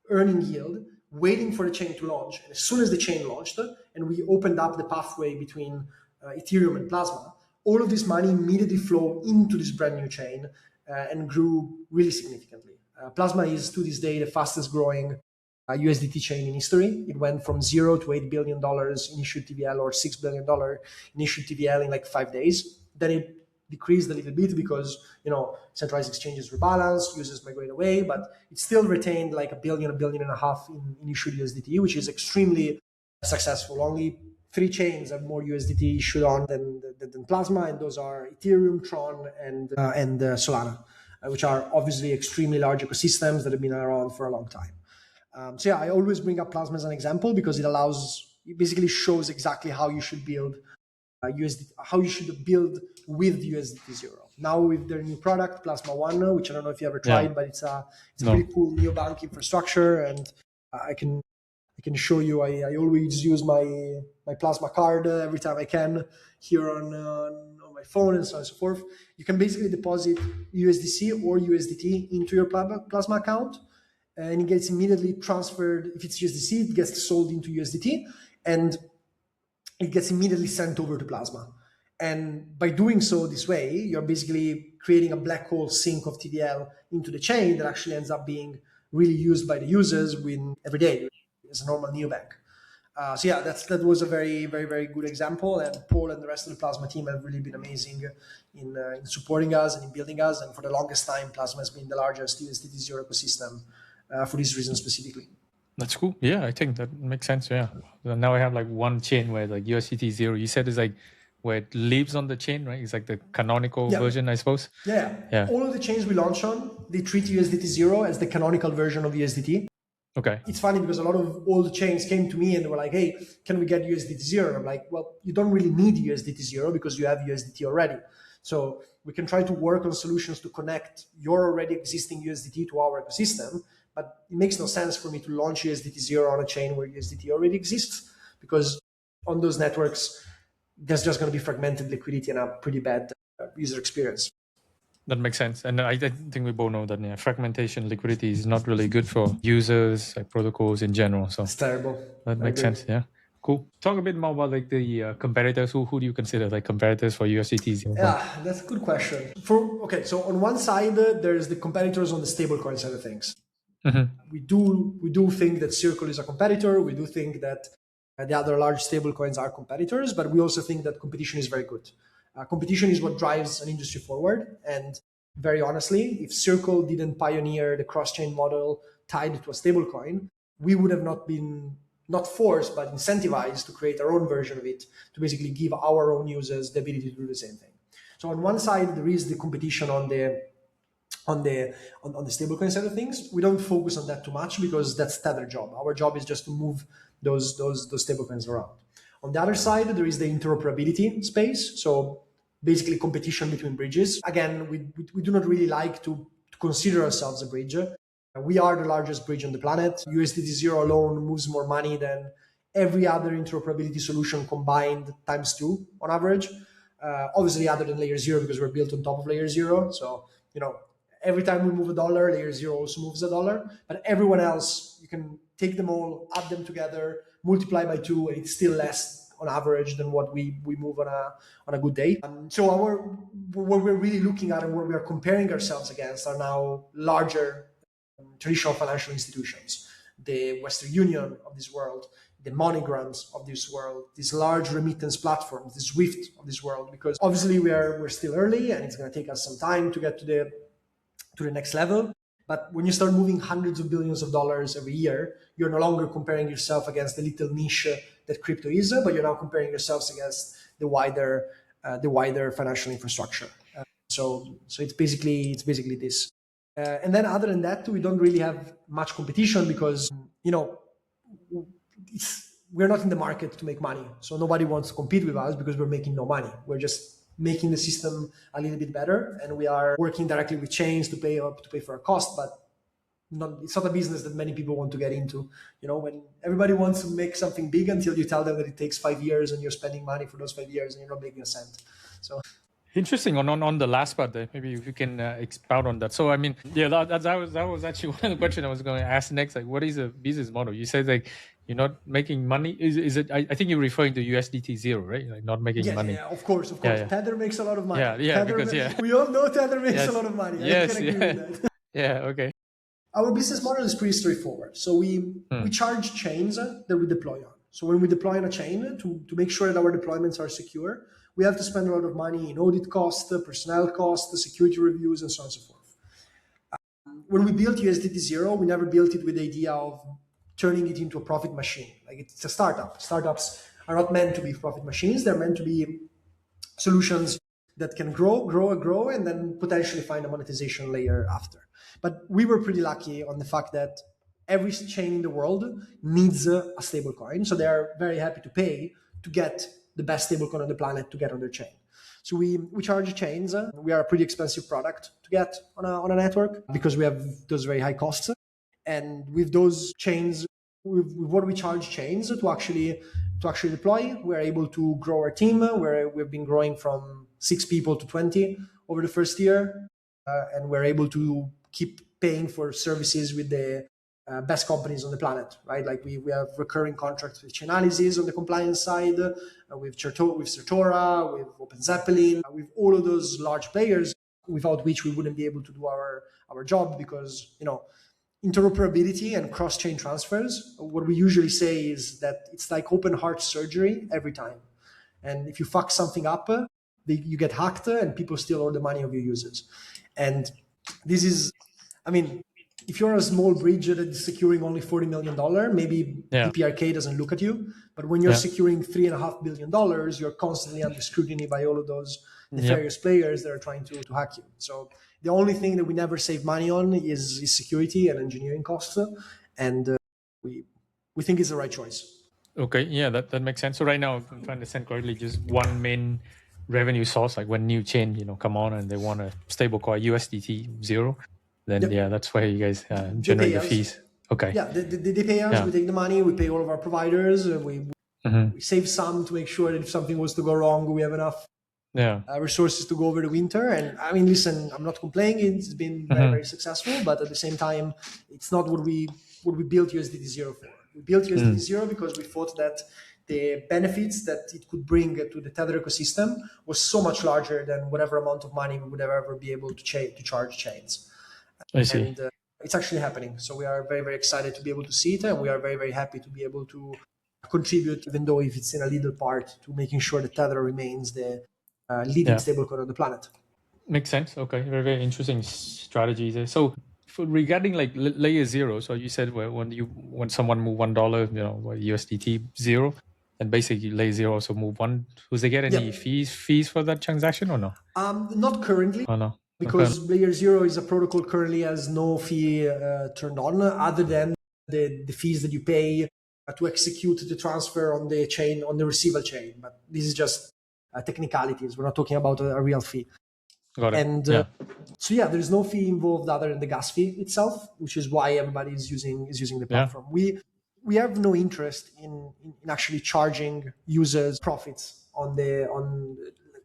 earning yield, waiting for the chain to launch. And as soon as the chain launched and we opened up the pathway between Ethereum and Plasma, all of this money immediately flowed into this brand new chain and grew really significantly. Plasma is to this day the fastest growing USDT chain in history. It went from $0 to $8 billion in issued TVL, or $6 billion in issued TVL in like 5 days. Then it decreased a little bit because, centralized exchanges rebalanced, users migrate away, but it still retained like $1.5 billion in issued USDT, which is extremely successful. Only 3 chains have more USDT issued on than Plasma, and those are Ethereum, Tron, and Solana, which are obviously extremely large ecosystems that have been around for a long time. So yeah, I always bring up Plasma as an example because it basically shows exactly how you should build how you should build with USDT0. Now with their new product, Plasma One, which I don't know if you ever tried, but it's a pretty cool neobank infrastructure, and I can show you. I always use my Plasma card every time I can here on my phone and so on and so forth. You can basically deposit USDC or USDT into your Plasma account, and it gets immediately transferred. If it's USDC, it gets sold into USDT, and it gets immediately sent over to Plasma. And by doing so this way, you're basically creating a black hole sink of TVL into the chain that actually ends up being really used by the users every day as a normal neobank. So yeah, that was a very, very, very good example. And Paul and the rest of the Plasma team have really been amazing in supporting us and in building us. And for the longest time, Plasma has been the largest USDT0 ecosystem for this reason specifically. That's cool. Yeah, I think that makes sense. Yeah. So now I have like one chain where like USDT0, you said is like where it lives on the chain, right? It's like the canonical version, I suppose. Yeah. All of the chains we launch on, they treat USDT0 as the canonical version of USDT. Okay. It's funny because a lot of old chains came to me and they were like, hey, can we get USDT0? And I'm like, well, you don't really need USDT0 because you have USDT already. So we can try to work on solutions to connect your already existing USDT to our ecosystem, but it makes no sense for me to launch USDT0 on a chain where USDT already exists, because on those networks, there's just going to be fragmented liquidity and a pretty bad user experience. That makes sense. And I think we both know that fragmentation liquidity is not really good for users, like protocols in general. So it's terrible. That makes sense. Yeah. Cool. Talk a bit more about like the competitors. Who do you consider like competitors for USDT0? Yeah, that's a good question. So on one side, there's the competitors on the stablecoin side of things. Mm-hmm. We do think that Circle is a competitor. We do think that the other large stablecoins are competitors, but we also think that competition is very good. Competition is what drives an industry forward. And very honestly, if Circle didn't pioneer the cross-chain model tied to a stablecoin, we would have not forced, but incentivized to create our own version of it, to basically give our own users the ability to do the same thing. So on one side, there is the competition on the stablecoin side of things. We don't focus on that too much because that's Tether job. Our job is just to move those stablecoins around. On the other side, there is the interoperability space. So basically competition between bridges. Again, we do not really like to consider ourselves a bridge. We are the largest bridge on the planet. USDT0 alone moves more money than every other interoperability solution combined ×2 on average. Obviously, other than LayerZero, because we're built on top of LayerZero. So, every time we move a dollar, LayerZero also moves a dollar. But everyone else, you can take them all, add them together, multiply by 2, and it's still less on average than what we move on a good day. So what we're really looking at and what we are comparing ourselves against are now larger traditional financial institutions, the Western Union of this world, the MoneyGrams of this world, these large remittance platforms, the Swift of this world, because obviously we're still early and it's going to take us some time to get to the next level. But when you start moving hundreds of billions of dollars every year, you're no longer comparing yourself against the little niche that crypto is, but you're now comparing yourselves against the wider the wider financial infrastructure. So it's basically this. And then other than that, we don't really have much competition because we're not in the market to make money. So nobody wants to compete with us because we're making no money. We're just making the system a little bit better, and we are working directly with chains to pay for a cost, but it's not a business that many people want to get into. When everybody wants to make something big until you tell them that it takes 5 years and you're spending money for those 5 years and you're not making a cent. So interesting. On the last part there, maybe if you can expound on that. So I mean, yeah, that was actually one of the questions I was going to ask next. Like, what is a business model? You said like you're not making money. Is it? I think you're referring to USDT0, right? Like not making money. Yeah, of course. Yeah. Tether makes a lot of money. Yeah, we all know Tether makes a lot of money. Yes, I can agree with that. Yeah, okay. Our business model is pretty straightforward. So we charge chains that we deploy on. So when we deploy on a chain, to make sure that our deployments are secure, we have to spend a lot of money in audit costs, personnel costs, security reviews, and so on and so forth. When we built USDT0, we never built it with the idea of turning it into a profit machine. Like, it's a startup. Startups are not meant to be profit machines. They're meant to be solutions that can grow, and then potentially find a monetization layer after. But we were pretty lucky on the fact that every chain in the world needs a stablecoin. So they are very happy to pay to get the best stablecoin on the planet to get on their chain. So we charge chains. We are a pretty expensive product to get on a network because we have those very high costs. And with those chains, with what we charge chains to actually deploy, we're able to grow our team. We've been growing from 6 people to 20 over the first year. And we're able to keep paying for services with the best companies on the planet, right? Like we have recurring contracts with Chainalysis on the compliance side, with Certora, with Open Zeppelin, with all of those large players, without which we wouldn't be able to do our job because, interoperability and cross-chain transfers, what we usually say is that it's like open heart surgery every time. And if you fuck something up, you get hacked and people steal all the money of your users. And this is, if you're a small bridge that is securing only $40 million, maybe DPRK doesn't look at you. But when you're securing $3.5 billion, you're constantly under scrutiny by all of those nefarious players that are trying to hack you. So the only thing that we never save money on is security and engineering costs. And we think it's the right choice. Okay, yeah, that makes sense. So right now, if I understand correctly, just one main revenue source, like when new chain, come on and they want a stablecoin USDT0, then that's where you guys generate the fees. Okay. Yeah, they pay us. We take the money. We pay all of our providers. We save some to make sure that if something was to go wrong, we have enough resources to go over the winter. And listen, I'm not complaining. It's been very, very successful, but at the same time, it's not what we built USDT0 for. We built USDT0 because we thought that the benefits that it could bring to the Tether ecosystem was so much larger than whatever amount of money we would ever be able to charge chains. I see. And it's actually happening. So we are very, very excited to be able to see it. And we are very, very happy to be able to contribute, even though if it's in a little part, to making sure that Tether remains the leading stablecoin on the planet. Makes sense. Okay. Very, very interesting strategy there. So regarding like LayerZero, so you said when someone move $1, USDT0, and basically LayerZero also move one. Do they get any fees for that transaction or no? Not currently. Oh no. Because LayerZero is a protocol currently has no fee turned on other than the fees that you pay to execute the transfer on the chain, on the receiver chain. But this is just technicalities. We're not talking about a real fee. Got it. And so there's no fee involved other than the gas fee itself, which is why everybody is using the platform. We have no interest in actually charging users profits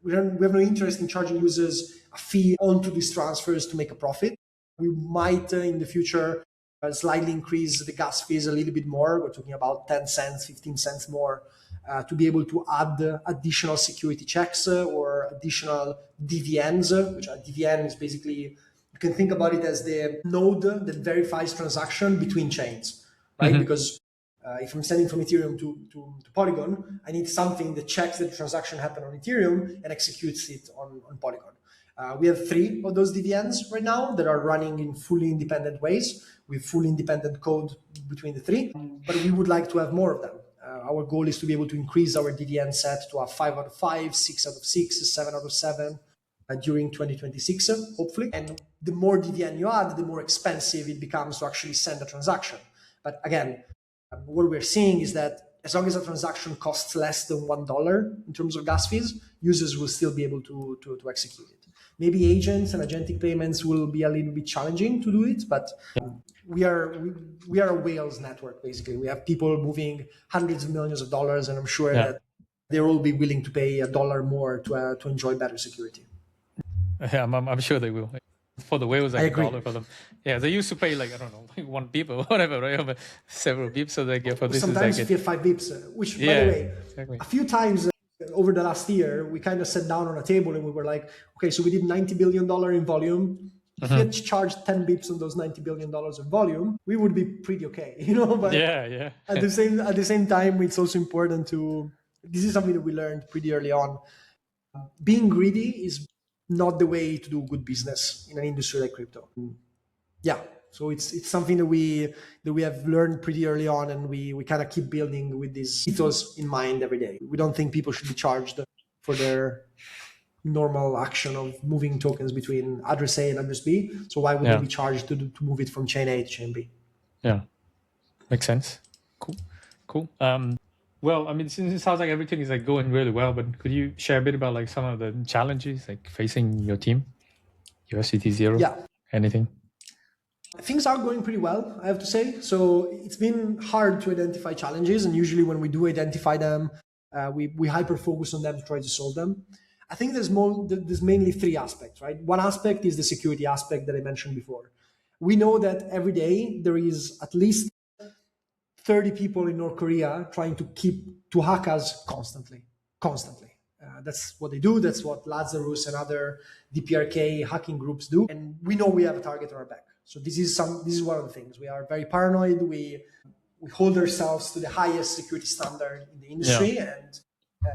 we have no interest in charging users a fee onto these transfers to make a profit. We might in the future slightly increase the gas fees a little bit more. We're talking about 10 cents, 15 cents more to be able to add additional security checks or additional DVNs, which DVN is basically, you can think about it as the node that verifies transaction between chains, right? Because if I'm sending from Ethereum to Polygon, I need something that checks that the transaction happened on Ethereum and executes it on Polygon. We have 3 of those DVNs right now that are running in fully independent ways with fully independent code between the 3, but we would like to have more of them. Our goal is to be able to increase our DDN set to a 5 out of 5, 6 out of 6, 7 out of 7 during 2026, hopefully. And the more DDN you add, the more expensive it becomes to actually send a transaction. But again, what we're seeing is that as long as a transaction costs less than $1 in terms of gas fees, users will still be able to execute it. Maybe agents and agentic payments will be a little bit challenging to do it, but we are a whales network, basically. We have people moving hundreds of millions of dollars, and I'm sure that they will be willing to pay $1 more to enjoy better security. Yeah, I'm sure they will. For the whales, like I agree. $1 for them. Yeah, they used to pay like, I don't know, like 1 beep or whatever, right? But several beeps. So like, for this sometimes is like 5 beeps, which, by the way, a few times over the last year, we kind of sat down on a table and we were like, okay, so we did $90 billion in volume. If we had charged 10 bips on those $90 billion in volume, we would be pretty okay, you know? But at the same time, it's also important to, this is something that we learned pretty early on. Being greedy is not the way to do good business in an industry like crypto. Yeah, so it's something that we have learned pretty early on, and we kind of keep building with this ethos in mind every day. We don't think people should be charged for their normal action of moving tokens between address A and address B. So why would they be charged to move it from chain A to chain B? Yeah, makes sense. Cool. Well, I mean, since it sounds like everything is like going really well, but could you share a bit about like some of the challenges like facing your team, USDT0? Yeah. Anything? Things are going pretty well, I have to say. So it's been hard to identify challenges, and usually when we do identify them, we hyper focus on them to try to solve them. I think there's mainly 3 aspects, right? One aspect is the security aspect that I mentioned before. We know that every day there is at least 30 people in North Korea trying to hack us constantly. That's what they do. That's what Lazarus and other DPRK hacking groups do. And we know we have a target on our back. So this is one of the things. We are very paranoid. We hold ourselves to the highest security standard in the industry. And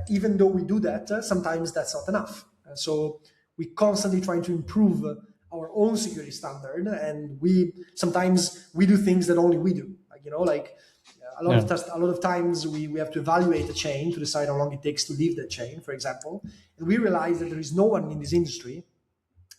even though we do that, sometimes that's not enough. So we constantly trying to improve our own security standard. And sometimes we do things that only we do. A lot of times we have to evaluate a chain to decide how long it takes to leave that chain, for example. And we realize that there is no one in this industry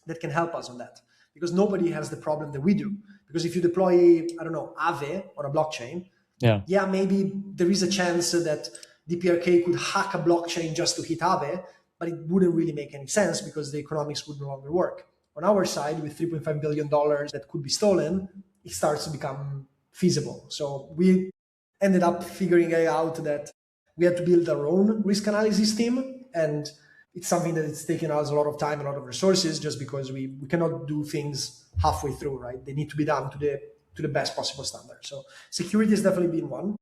that can help us on that, because nobody has the problem that we do. Because if you deploy, I don't know, Aave on a blockchain, maybe there is a chance that DPRK could hack a blockchain just to hit Aave, but it wouldn't really make any sense because the economics would no longer work. On our side, with $3.5 billion that could be stolen, it starts to become feasible. So we ended up figuring out that we had to build our own risk analysis team, and it's something that it's taken us a lot of time, a lot of resources, just because we cannot do things halfway through, right? They need to be done to the best possible standard. So security has definitely been one.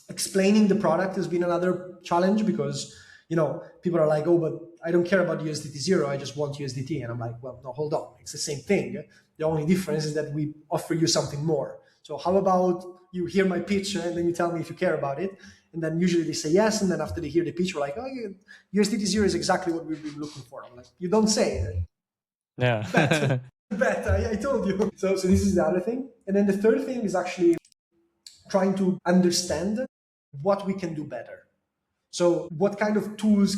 Explaining the product has been another challenge, because people are like, oh, but I don't care about USDT0, I just want USDT. And I'm like, well, no, hold on, it's the same thing. The only difference is that we offer you something more. So how about you hear my pitch and then you tell me if you care about it? And then usually they say yes. And then after they hear the pitch, we're like, oh, USDT0 is exactly what we've been looking for. I'm like, you don't say it. Yeah. Bet, I told you. So this is the other thing. And then the third thing is actually trying to understand what we can do better. So what kind of tools,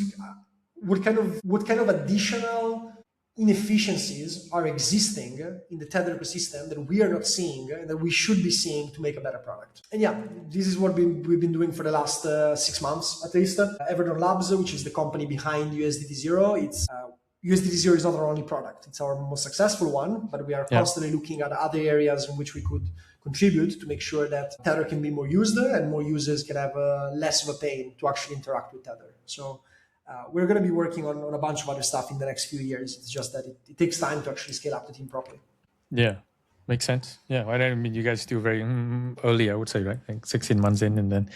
what kind of additional inefficiencies are existing in the Tether ecosystem that we are not seeing and that we should be seeing to make a better product. And this is what we've been doing for the last 6 months at least. Everdon Labs, which is the company behind USDT0, USDT0 is not our only product. It's our most successful one, but we are constantly looking at other areas in which we could contribute to make sure that Tether can be more used and more users can have less of a pain to actually interact with Tether. So we're going to be working on a bunch of other stuff in the next few years. It's just that it takes time to actually scale up the team properly. Yeah, makes sense. Yeah, I mean, you guys do very early, I would say, right? Like 16 months in, and then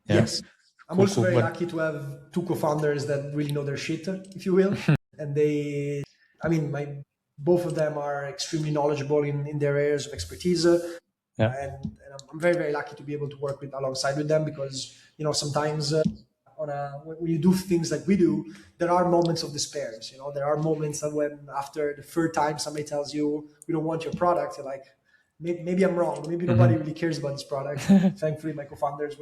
yes. I'm also very lucky to have 2 co-founders that really know their shit, if you will. And both of them are extremely knowledgeable in their areas of expertise. And I'm very, very lucky to be able to work alongside with them, because sometimes when you do things like we do, there are moments of despair. There are moments that when after the third time somebody tells you we don't want your product, you're like, Maybe I'm wrong. Maybe nobody really cares about this product. Thankfully, my co-founders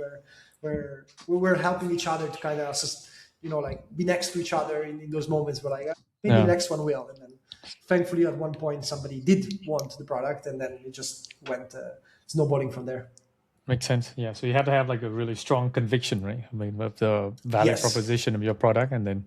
we were helping each other to kind of, like be next to each other in those moments. We're like, maybe the next one will. And then thankfully, at one point, somebody did want the product, and then it just went snowballing from there. Makes sense. Yeah. So you have to have like a really strong conviction, right? I mean, of the value proposition of your product, and then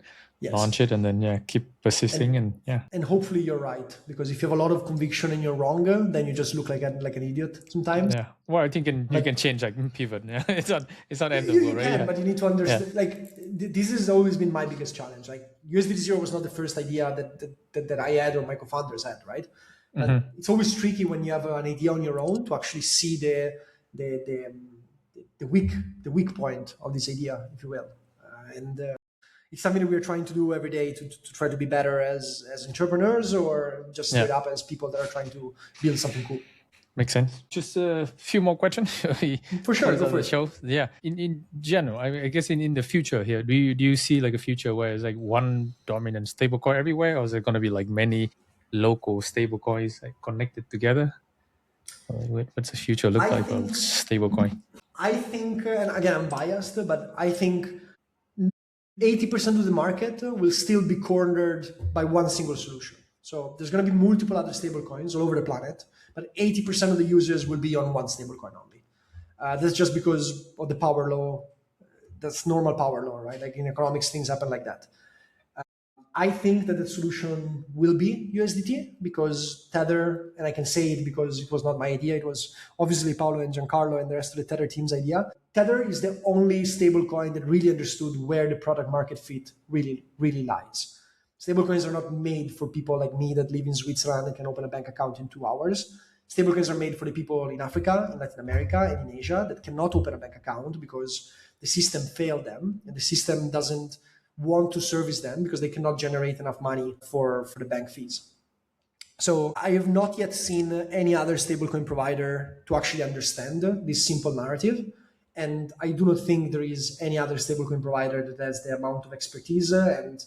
launch it, and then keep persisting, and hopefully you're right, because if you have a lot of conviction and you're wrong, then you just look like an idiot sometimes. Yeah. Well, I think you can change, like pivot. Yeah. It's not endable, right? You can, but you need to understand. Like this has always been my biggest challenge. Like USDT0 was not the first idea that I had or my co-founders had, right? But it's always tricky when you have an idea on your own to actually see the weak point of this idea, if you will, and it's something that we're trying to do every day to try to be better as entrepreneurs, or just straight up as people that are trying to build something cool. Makes sense. Just a few more questions. For sure, go for it. Show. Yeah. In general, I guess in the future here, do you see like a future where it's like one dominant stablecoin everywhere, or is it going to be like many local stablecoins like connected together? What's the future look like of stablecoin? I think, and again, I'm biased, but I think 80% of the market will still be cornered by one single solution. So there's going to be multiple other stablecoins all over the planet, but 80% of the users will be on one stablecoin only. That's just because of the power law. That's normal power law, right? Like in economics, things happen like that. I think that the solution will be USDT, because Tether, and I can say it because it was not my idea, it was obviously Paolo and Giancarlo and the rest of the Tether team's idea. Tether is the only stablecoin that really understood where the product market fit really, really lies. Stablecoins are not made for people like me that live in Switzerland and can open a bank account in 2 hours. Stablecoins are made for the people in Africa, in Latin America, and in Asia that cannot open a bank account because the system failed them, and the system doesn't want to service them because they cannot generate enough money for the bank fees. So I have not yet seen any other stablecoin provider to actually understand this simple narrative. And I do not think there is any other stablecoin provider that has the amount of expertise and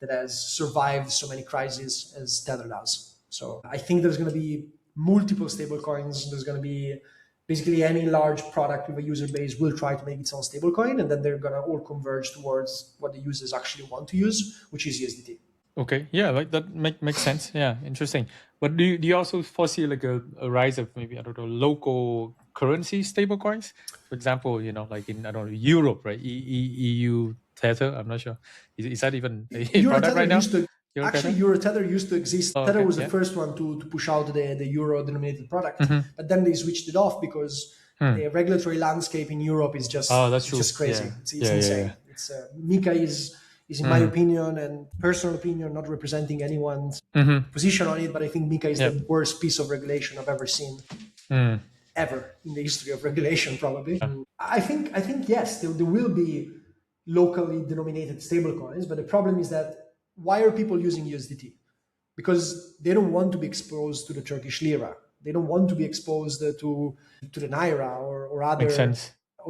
that has survived so many crises as Tether does. So I think there's going to be multiple stablecoins. There's going to be basically any large product with a user base will try to make its own stablecoin, and then they're going to all converge towards what the users actually want to use, which is USDT. Okay, yeah, like that makes sense. Yeah, interesting. But do you also foresee like a rise of maybe, I don't know, local currency stablecoins? For example, like in, I don't know, Europe, right? EU Tether, I'm not sure. Is that even a product right now? EuroTether used to exist. Tether was the first one to push out the euro-denominated product, but then they switched it off because the regulatory landscape in Europe is just just crazy. Yeah. It's insane. Yeah. It's MiCA is in my opinion and personal opinion, not representing anyone's position on it, but I think MiCA is the worst piece of regulation I've ever seen. Ever in the history of regulation, probably. I think yes, there will be locally denominated stablecoins, but the problem is that why are people using USDT? Because they don't want to be exposed to the Turkish lira. They don't want to be exposed to the naira or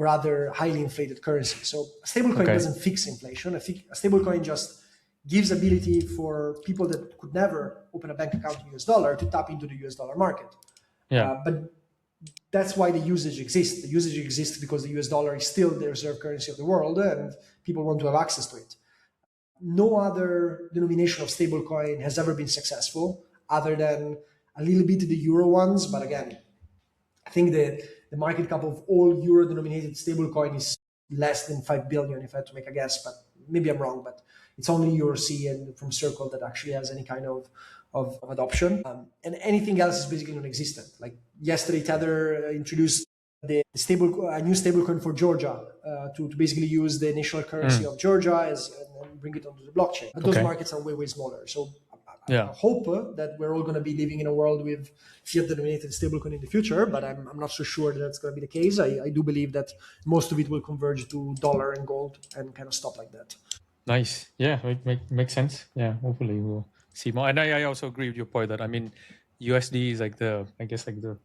other highly inflated currencies. So a stablecoin doesn't fix inflation. I think a stablecoin just gives ability for people that could never open a bank account in US dollar to tap into the US dollar market. But that's why the usage exists. The usage exists because the US dollar is still the reserve currency of the world and people want to have access to it. No other denomination of stablecoin has ever been successful other than a little bit the euro ones. But again, I think the market cap of all euro denominated stablecoin is less than 5 billion, if I had to make a guess, but maybe I'm wrong, but it's only EuroC and from Circle that actually has any kind of adoption. And anything else is basically non-existent. Like yesterday, Tether introduced a new stablecoin for Georgia to basically use the national currency of Georgia and bring it onto the blockchain. But those markets are way, way smaller. So I hope that we're all going to be living in a world with fiat-denominated stablecoin in the future, but I'm not so sure that that's going to be the case. I do believe that most of it will converge to dollar and gold and kind of stop like that. Nice. Yeah, makes sense. Yeah, hopefully we'll see more. And I also agree with your point that, I mean, USD is like the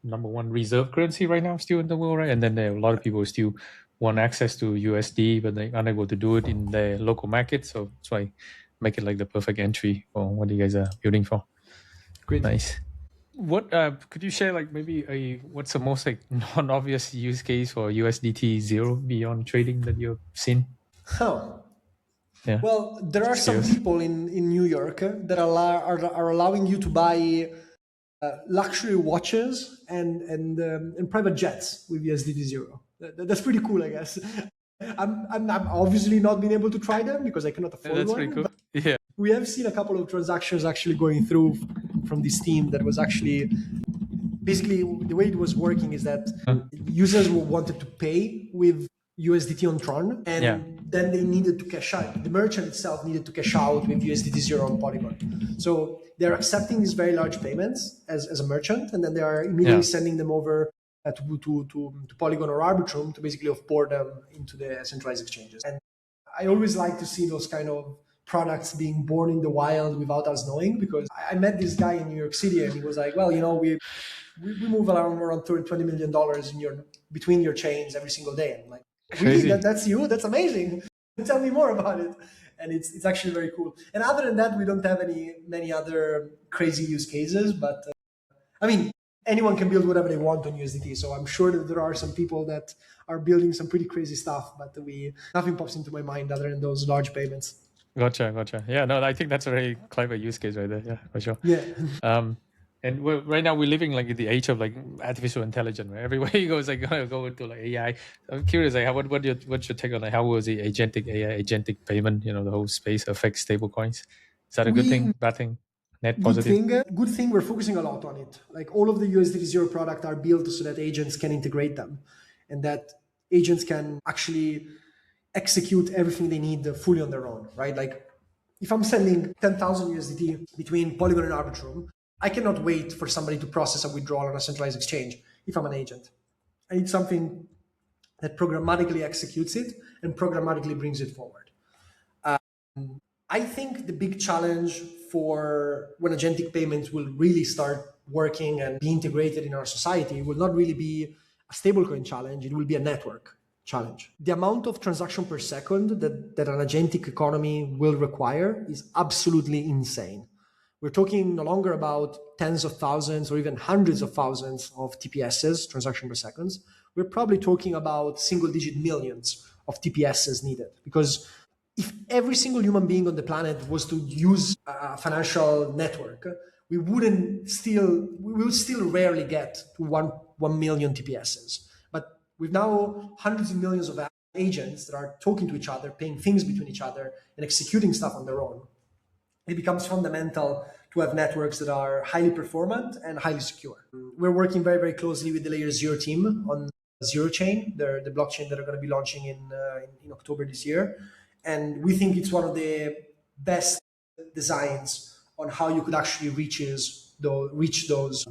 number one reserve currency right now still in the world, right? And then there are a lot of people who still want access to USD, but they're unable to do it in their local market. So that's why make it like the perfect entry for what you guys are building for. Great. Nice. What could you share, like maybe what's the most like non-obvious use case for USDT0 beyond trading that you've seen? Oh, Yeah. well, there are Just some curious. people in New York that are allowing you to buy luxury watches and private jets with USDT0. That's pretty cool, I guess. I'm obviously not being able to try them because I cannot afford That's one. pretty cool. But Yeah. we have seen a couple of transactions actually going through from this team that was actually basically the way it was working is that users wanted to pay with USDT on Tron, and Yeah. then they needed to cash out. The merchant itself needed to cash out with USDT0 on Polygon. So they're accepting these very large payments as a merchant, and then they are immediately sending them over to Polygon or Arbitrum to basically offboard them into the centralized exchanges. And I always like to see those kind of products being born in the wild without us knowing, because I met this guy in New York City and he was like, well, we move around $20 million between your chains every single day. And I'm like, really? Crazy. That's you? That's amazing. Tell me more about it. And it's actually very cool. And other than that, we don't have many other crazy use cases. But I mean, anyone can build whatever they want on USDT. So I'm sure that there are some people that are building some pretty crazy stuff, but nothing pops into my mind other than those large payments. Gotcha. Yeah, no, I think that's a very clever use case right there. Yeah, for sure. Yeah. And right now we're living like in the age of like artificial intelligence, right? Everywhere you go is like gonna go into like AI. I'm curious, like, what's your take on like how was the agentic AI, agentic payment, the whole space affects stablecoins? Is that a good thing, bad thing, net positive? Good thing we're focusing a lot on it. Like all of the USDT0 product are built so that agents can integrate them and that agents can actually execute everything they need fully on their own, right? Like if I'm sending 10,000 USDT between Polygon and Arbitrum, I cannot wait for somebody to process a withdrawal on a centralized exchange if I'm an agent. I need something that programmatically executes it and programmatically brings it forward. I think the big challenge for when agentic payments will really start working and be integrated in our society will not really be a stablecoin challenge, it will be a network challenge. The amount of transaction per second that an agentic economy will require is absolutely insane. We're talking no longer about tens of thousands or even hundreds of thousands of TPSs, transaction per seconds. We're probably talking about single digit millions of TPSs needed, because if every single human being on the planet was to use a financial network, we will still rarely get to 1 million TPSs. But with now hundreds of millions of agents that are talking to each other, paying things between each other, and executing stuff on their own, it becomes fundamental to have networks that are highly performant and highly secure. We're working very, very closely with the LayerZero team on Zero Chain, the blockchain that are going to be launching in October this year. And we think it's one of the best designs on how you could actually reach those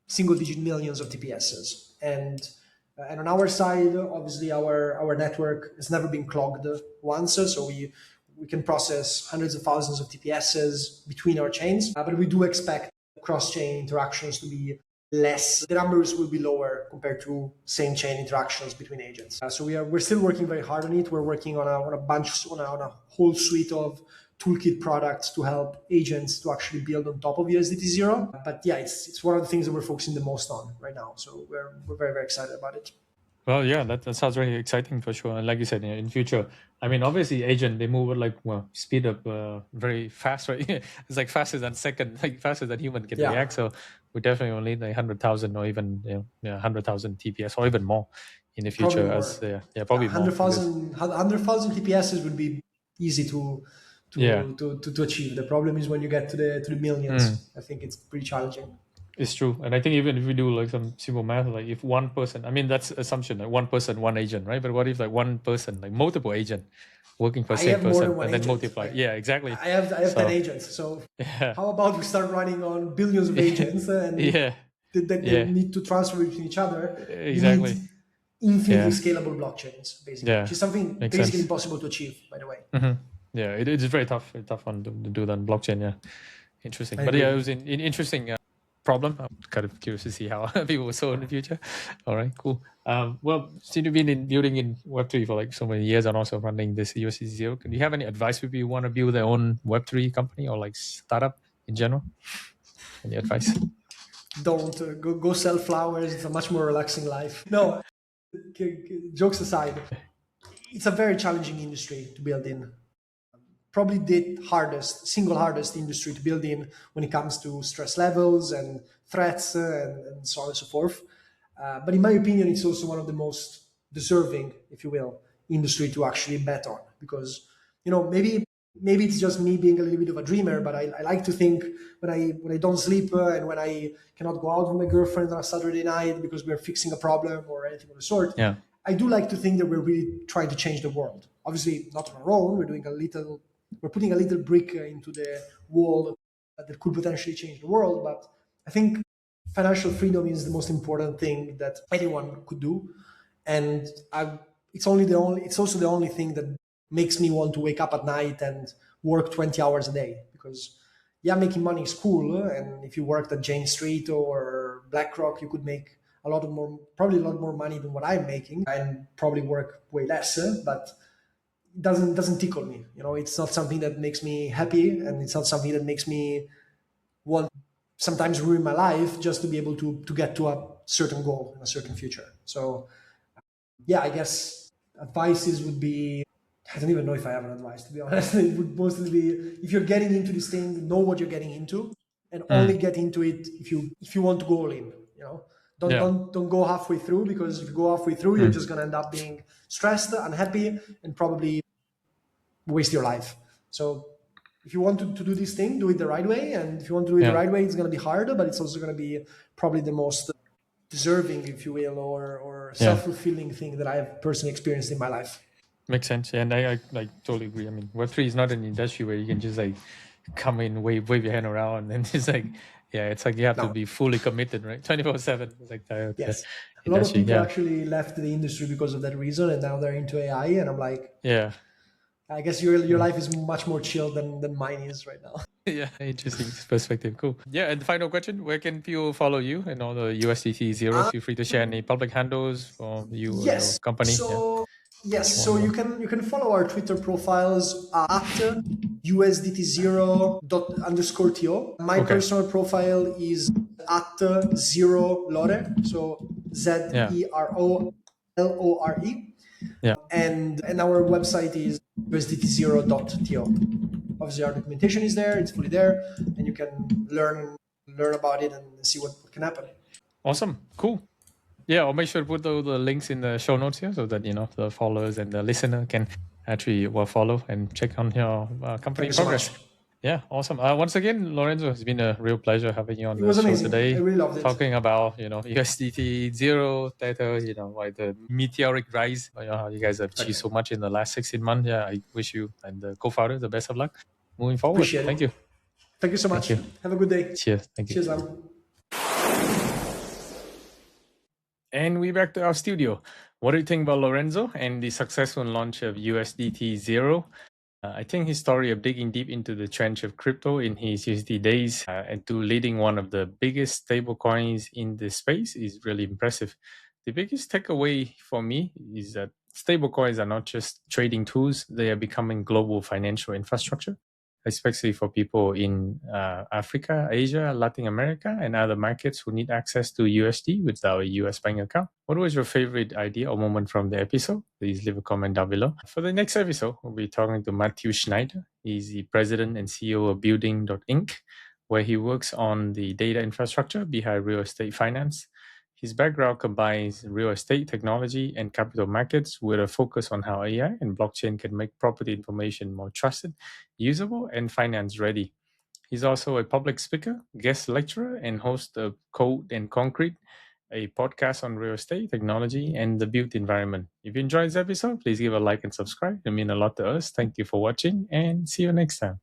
single-digit millions of TPSs. And on our side, obviously, our network has never been clogged once, so we can process hundreds of thousands of TPSs between our chains, but we do expect cross-chain interactions to be less. The numbers will be lower compared to same chain interactions between agents. So we're still working very hard on it. We're working on a whole suite of toolkit products to help agents to actually build on top of USDT0. But yeah, it's one of the things that we're focusing the most on right now. So we're very, very excited about it. Well, yeah, that sounds very exciting for sure. And like you said, in future, I mean, obviously, agent they move at like speed up very fast, right? It's like faster than faster than human can react. So we definitely will need like 100,000 or even 100,000 TPS or even more in the future. Probably more. 100,000 TPSs would be easy to achieve. The problem is when you get to the millions. I think it's pretty challenging. It's true. And I think even if we do like some simple math, like if one person, I mean, that's assumption, like one person, one agent, right? But what if like one person, like multiple agent working for the same person and then multiply? Yeah, exactly. I have 10 agents. So how about we start running on billions of agents and they need to transfer between each other? Exactly. You need infinitely scalable blockchains, basically, which is something basically impossible to achieve, by the way. Yeah, it's very tough one to do that on blockchain. Yeah, interesting. But yeah, it was an interesting problem. I'm kind of curious to see how people will solve in the future. All right, cool. Well, since you've been building in Web3 for like so many years and also running this USDT0, do you have any advice if you want to build their own Web3 company or like startup in general? Any advice? don't go sell flowers. It's a much more relaxing life. No, jokes aside, it's a very challenging industry to build in. Probably the single hardest industry to build in when it comes to stress levels and threats and so on and so forth. But in my opinion, it's also one of the most deserving, if you will, industry to actually bet on, because maybe it's just me being a little bit of a dreamer, but I like to think when I don't sleep and when I cannot go out with my girlfriend on a Saturday night because we're fixing a problem or anything of the sort. Yeah. I do like to think that we're really trying to change the world. Obviously, not on our own. We're putting a little brick into the wall that could potentially change the world. But I think financial freedom is the most important thing that anyone could do, and it's also the only thing that makes me want to wake up at night and work 20 hours a day. Because making money is cool, and if you worked at Jane Street or BlackRock, you could make probably a lot more money than what I'm making, and probably work way less. But it doesn't tickle me. It's not something that makes me happy, and it's not something that makes me want sometimes ruin my life just to be able to get to a certain goal in a certain future. So I guess advices would be, I don't even know if I have an advice, to be honest. It would mostly be, if you're getting into this thing, know what you're getting into, and only get into it if you want to go all in. Don't go halfway through, because if you go halfway through, you're just gonna end up being stressed, unhappy, and probably waste your life. So if you want to do this thing, do it the right way. And if you want to do it the right way, it's going to be harder, but it's also going to be probably the most deserving, if you will, or self-fulfilling thing that I've personally experienced in my life. Makes sense. And I totally agree. I mean, Web3 is not an industry where you can just come in, wave your hand around, and it's it's like you have to be fully committed, right? 24/7. It's like yes. A lot of people actually left the industry because of that reason, and now they're into AI, and I'm like, I guess your life is much more chill than mine is right now. Yeah, interesting perspective. Cool. Yeah, and the final question: where can people follow you and all the USDT0? Feel free to share any public handles for you or your company. So you can follow our Twitter profiles at USDT0._TO. My personal profile is at Zero Lore, so ZEROLORE. And our website is USDT0.TO. Obviously, our documentation is there; it's fully there, and you can learn about it and see what can happen. Awesome, cool. Yeah, I'll make sure to put all the links in the show notes here so that the followers and the listener can actually follow and check on your company progress. Yeah, awesome. Once again, Lorenzo, it's been a real pleasure having you on the show today. I really loved it. Talking about USDT0, Tether, the meteoric rise. How you guys have achieved so much in the last 16 months. Yeah, I wish you and the co-founder the best of luck moving forward. Appreciate Thank it. you. Thank you so much. Have a good day. Cheers. Thank you. Cheers, man. And we're back to our studio. What do you think about Lorenzo and the successful launch of USDT0? I think his story of digging deep into the trench of crypto in his USD days and to leading one of the biggest stablecoins in this space is really impressive. The biggest takeaway for me is that stablecoins are not just trading tools, they are becoming global financial infrastructure, especially for people in Africa, Asia, Latin America, and other markets who need access to USD without a US bank account. What was your favorite idea or moment from the episode? Please leave a comment down below. For the next episode, we'll be talking to Matthew Schneider. He's the president and CEO of Building.inc, where he works on the data infrastructure behind real estate finance. His background combines real estate technology and capital markets with a focus on how AI and blockchain can make property information more trusted, usable, and finance ready. He's also a public speaker, guest lecturer, and host of Code and Concrete, a podcast on real estate, technology, and the built environment. If you enjoyed this episode, please give a like and subscribe. It means a lot to us. Thank you for watching, and see you next time.